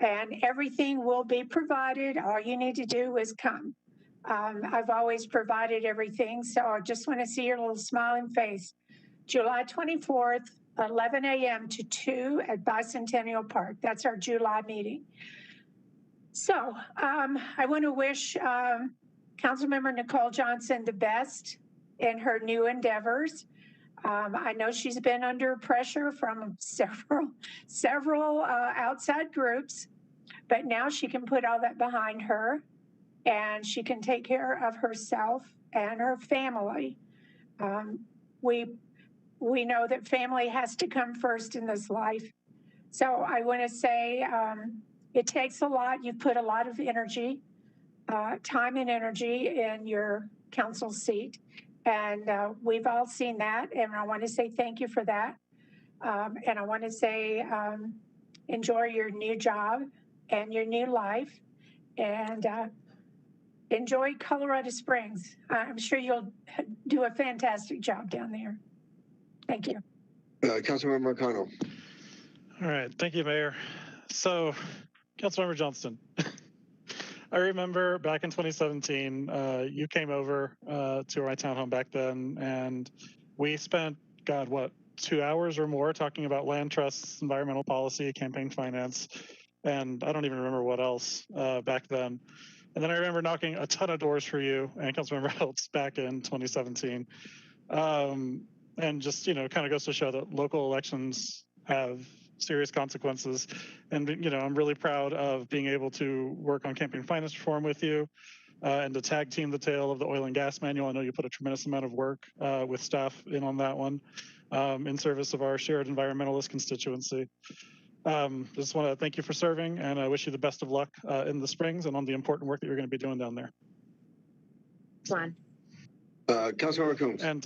and everything will be provided. All you need to do is come. I've always provided everything, so I just want to see your little smiling face. July 24th, 11 a.m. to 2 at Bicentennial Park. That's our July meeting. So I want to wish Councilmember Nicole Johnson the best in her new endeavors. I know she's been under pressure from several outside groups, but now she can put all that behind her and she can take care of herself and her family. We know that family has to come first in this life. So I want to say it takes a lot. You've put a lot of energy, time and energy in your council seat. And we've all seen that. And I want to say thank you for that. And I want to say enjoy your new job and your new life. And enjoy Colorado Springs. I'm sure you'll do a fantastic job down there. Thank you. Councilmember McConnell. All right. Thank you, Mayor. So, Councilmember Johnston, I remember back in 2017, you came over to my townhome back then, and we spent, God, what, 2 hours or more talking about land trusts, environmental policy, campaign finance, and I don't even remember what else back then. And then I remember knocking a ton of doors for you and Councilmember Heltz back in 2017. And just, you know, kind of goes to show that local elections have serious consequences. And, you know, I'm really proud of being able to work on campaign finance reform with you and to tag team the tale of the oil and gas manual. I know you put a tremendous amount of work with staff in on that one in service of our shared environmentalist constituency. Just want to thank you for serving, and I wish you the best of luck in the Springs and on the important work that you're going to be doing down there. Juan. Councilmember Coombs. And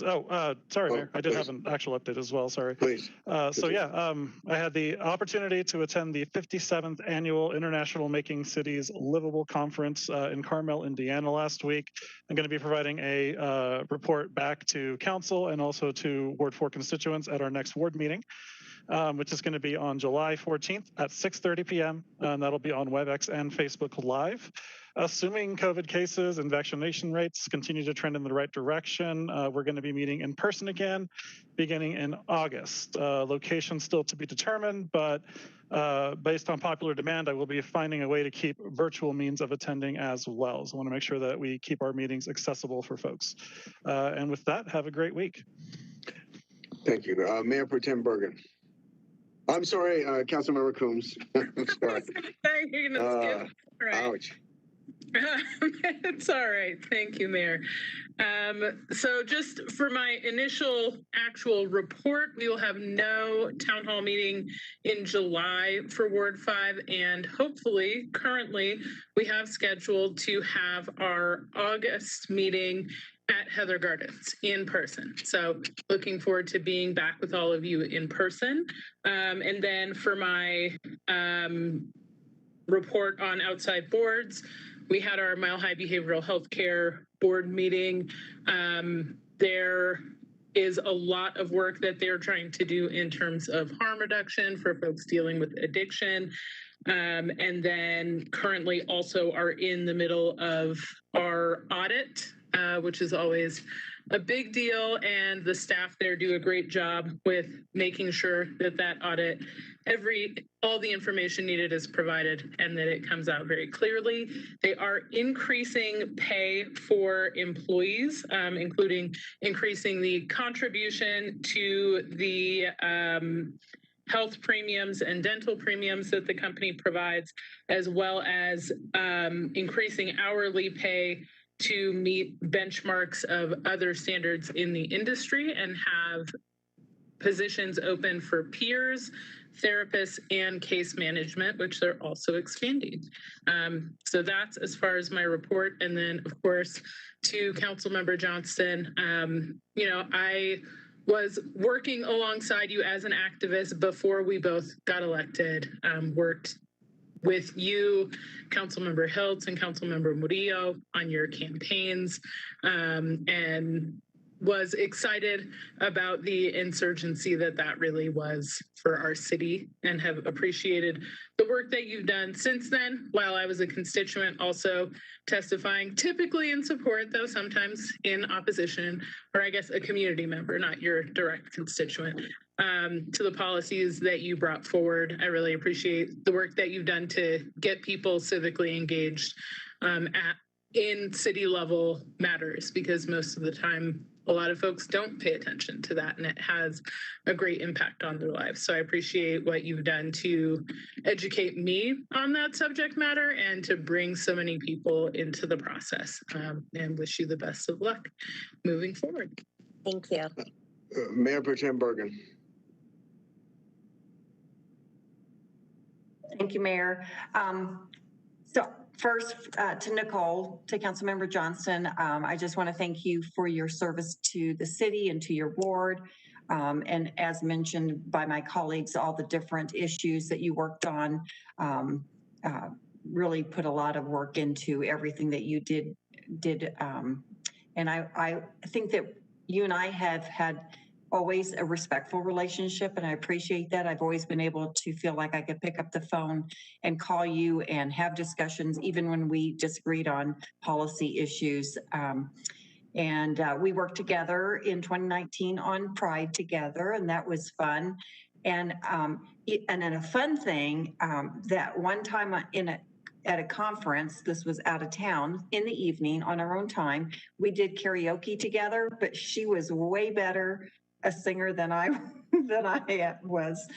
sorry, Mayor, I did have an actual update as well. Sorry. Please. So yeah, I had the opportunity to attend the 57th annual International Making Cities Livable Conference in Carmel, Indiana last week. I'm going to be providing a report back to council and also to Ward 4 constituents at our next ward meeting, which is going to be on July 14th at 6:30 p.m. And that'll be on WebEx and Facebook Live. Assuming COVID cases and vaccination rates continue to trend in the right direction, we're going to be meeting in person again beginning in August. Location still to be determined, but based on popular demand, I will be finding a way to keep virtual means of attending as well. So I want to make sure that we keep our meetings accessible for folks. And with that, have a great week. Thank you. Mayor Pro Tem Bergen. I'm sorry, Councilmember Coombs. I'm sorry. You're gonna skip. Right. Ouch. It's all right. Thank you, Mayor. So just for my initial actual report, we will have no town hall meeting in July for Ward 5, and hopefully, currently, we have scheduled to have our August meeting at Heather Gardens in person. So looking forward to being back with all of you in person. And then for my report on outside boards, we had our Mile High Behavioral Health Care Board meeting. There is a lot of work that they're trying to do in terms of harm reduction for folks dealing with addiction. And then currently also are in the middle of our audit, which is always a big deal, and the staff there do a great job with making sure that that audit, all the information needed is provided and that it comes out very clearly. They are increasing pay for employees, including increasing the contribution to the health premiums and dental premiums that the company provides, as well as increasing hourly pay to meet benchmarks of other standards in the industry, and have positions open for peers, therapists, and case management, which they're also expanding. So that's as far as my report. And then, of course, to Councilmember Johnston, you know, I was working alongside you as an activist before we both got elected, worked with you, Councilmember Hiltz and Councilmember Murillo on your campaigns, and was excited about the insurgency that really was for our city, and have appreciated the work that you've done since then, while I was a constituent, also testifying, typically in support, though sometimes in opposition, or I guess a community member, not your direct constituent, to the policies that you brought forward. I really appreciate the work that you've done to get people civically engaged in city level matters, because most of the time, a lot of folks don't pay attention to that, and it has a great impact on their lives. So I appreciate what you've done to educate me on that subject matter and to bring so many people into the process, and wish you the best of luck moving forward. Thank you. Mayor Pro Tem Bergen. Thank you, Mayor. So first, to Nicole, to Councilmember Johnston, I just want to thank you for your service to the city and to your ward. And as mentioned by my colleagues, all the different issues that you worked on, really put a lot of work into everything that you did. And I think that you and I have had always a respectful relationship, and I appreciate that. I've always been able to feel like I could pick up the phone and call you and have discussions, even when we disagreed on policy issues. We worked together in 2019 on Pride together, and that was fun. And then a fun thing, that one time at a conference, this was out of town, in the evening on our own time, we did karaoke together, but she was way better a singer than I was.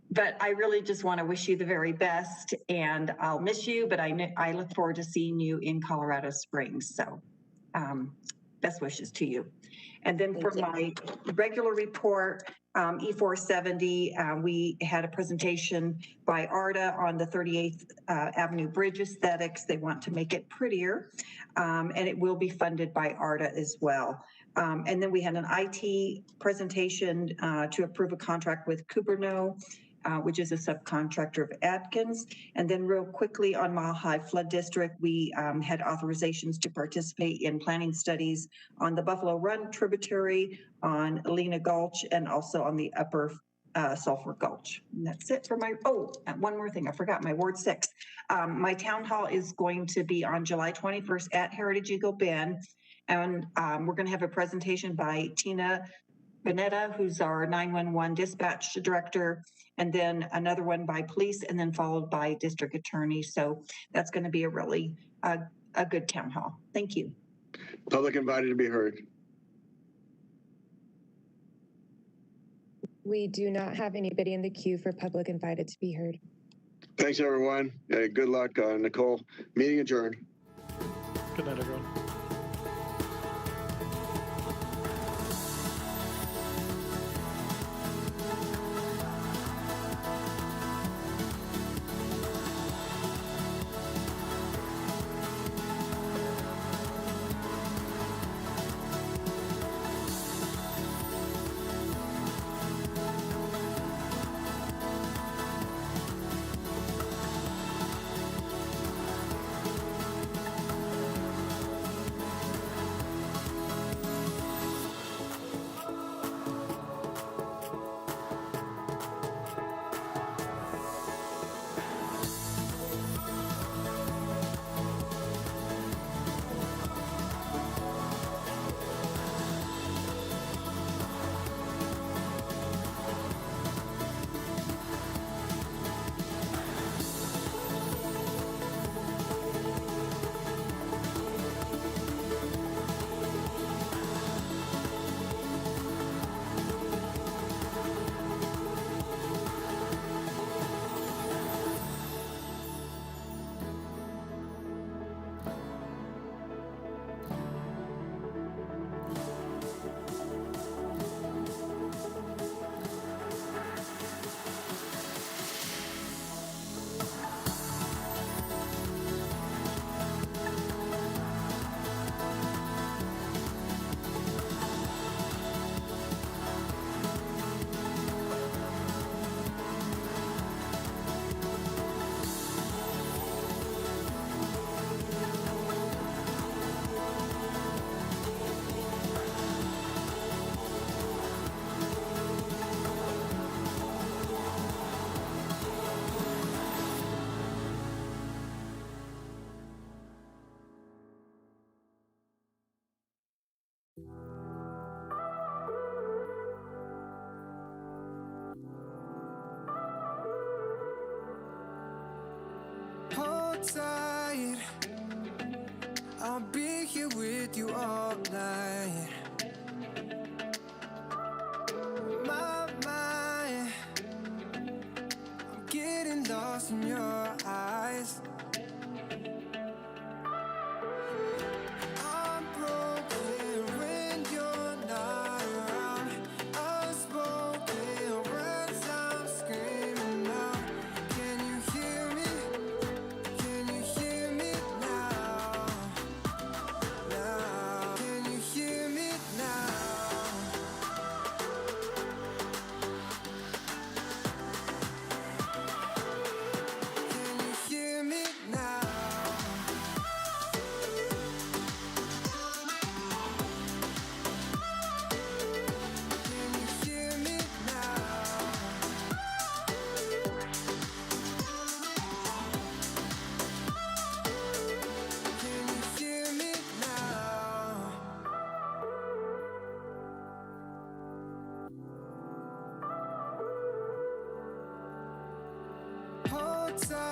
But I really just want to wish you the very best, and I'll miss you, but I look forward to seeing you in Colorado Springs. So best wishes to you. And then for my regular report, E470, we had a presentation by ARDA on the 38th Avenue Bridge aesthetics. They want to make it prettier, and it will be funded by ARDA as well. And then we had an IT presentation to approve a contract with Cuperno, which is a subcontractor of Atkins. And then real quickly on Mile High Flood District, we had authorizations to participate in planning studies on the Buffalo Run tributary, on Alena Gulch, and also on the upper Sulphur Gulch. And that's it for my, one more thing, I forgot, my Ward 6. My town hall is going to be on July 21st at Heritage Eagle Bend. And we're going to have a presentation by Tina Bonetta, who's our 911 dispatch director, and then another one by police, and then followed by district attorney. So that's going to be a really a good town hall. Thank you. Public invited to be heard. We do not have anybody in the queue for public invited to be heard. Thanks, everyone. Good luck, Nicole. Meeting adjourned. Good night, everyone. I'll be here with you all night. My mind, I'm getting lost in your eyes. I'm broken when you're not around. Unspoken words I'm screaming out. Can you hear me? Can you hear me now? Now, can you hear me now? Can you hear me now? Can you hear me now? Can you hear me now? Hold tight.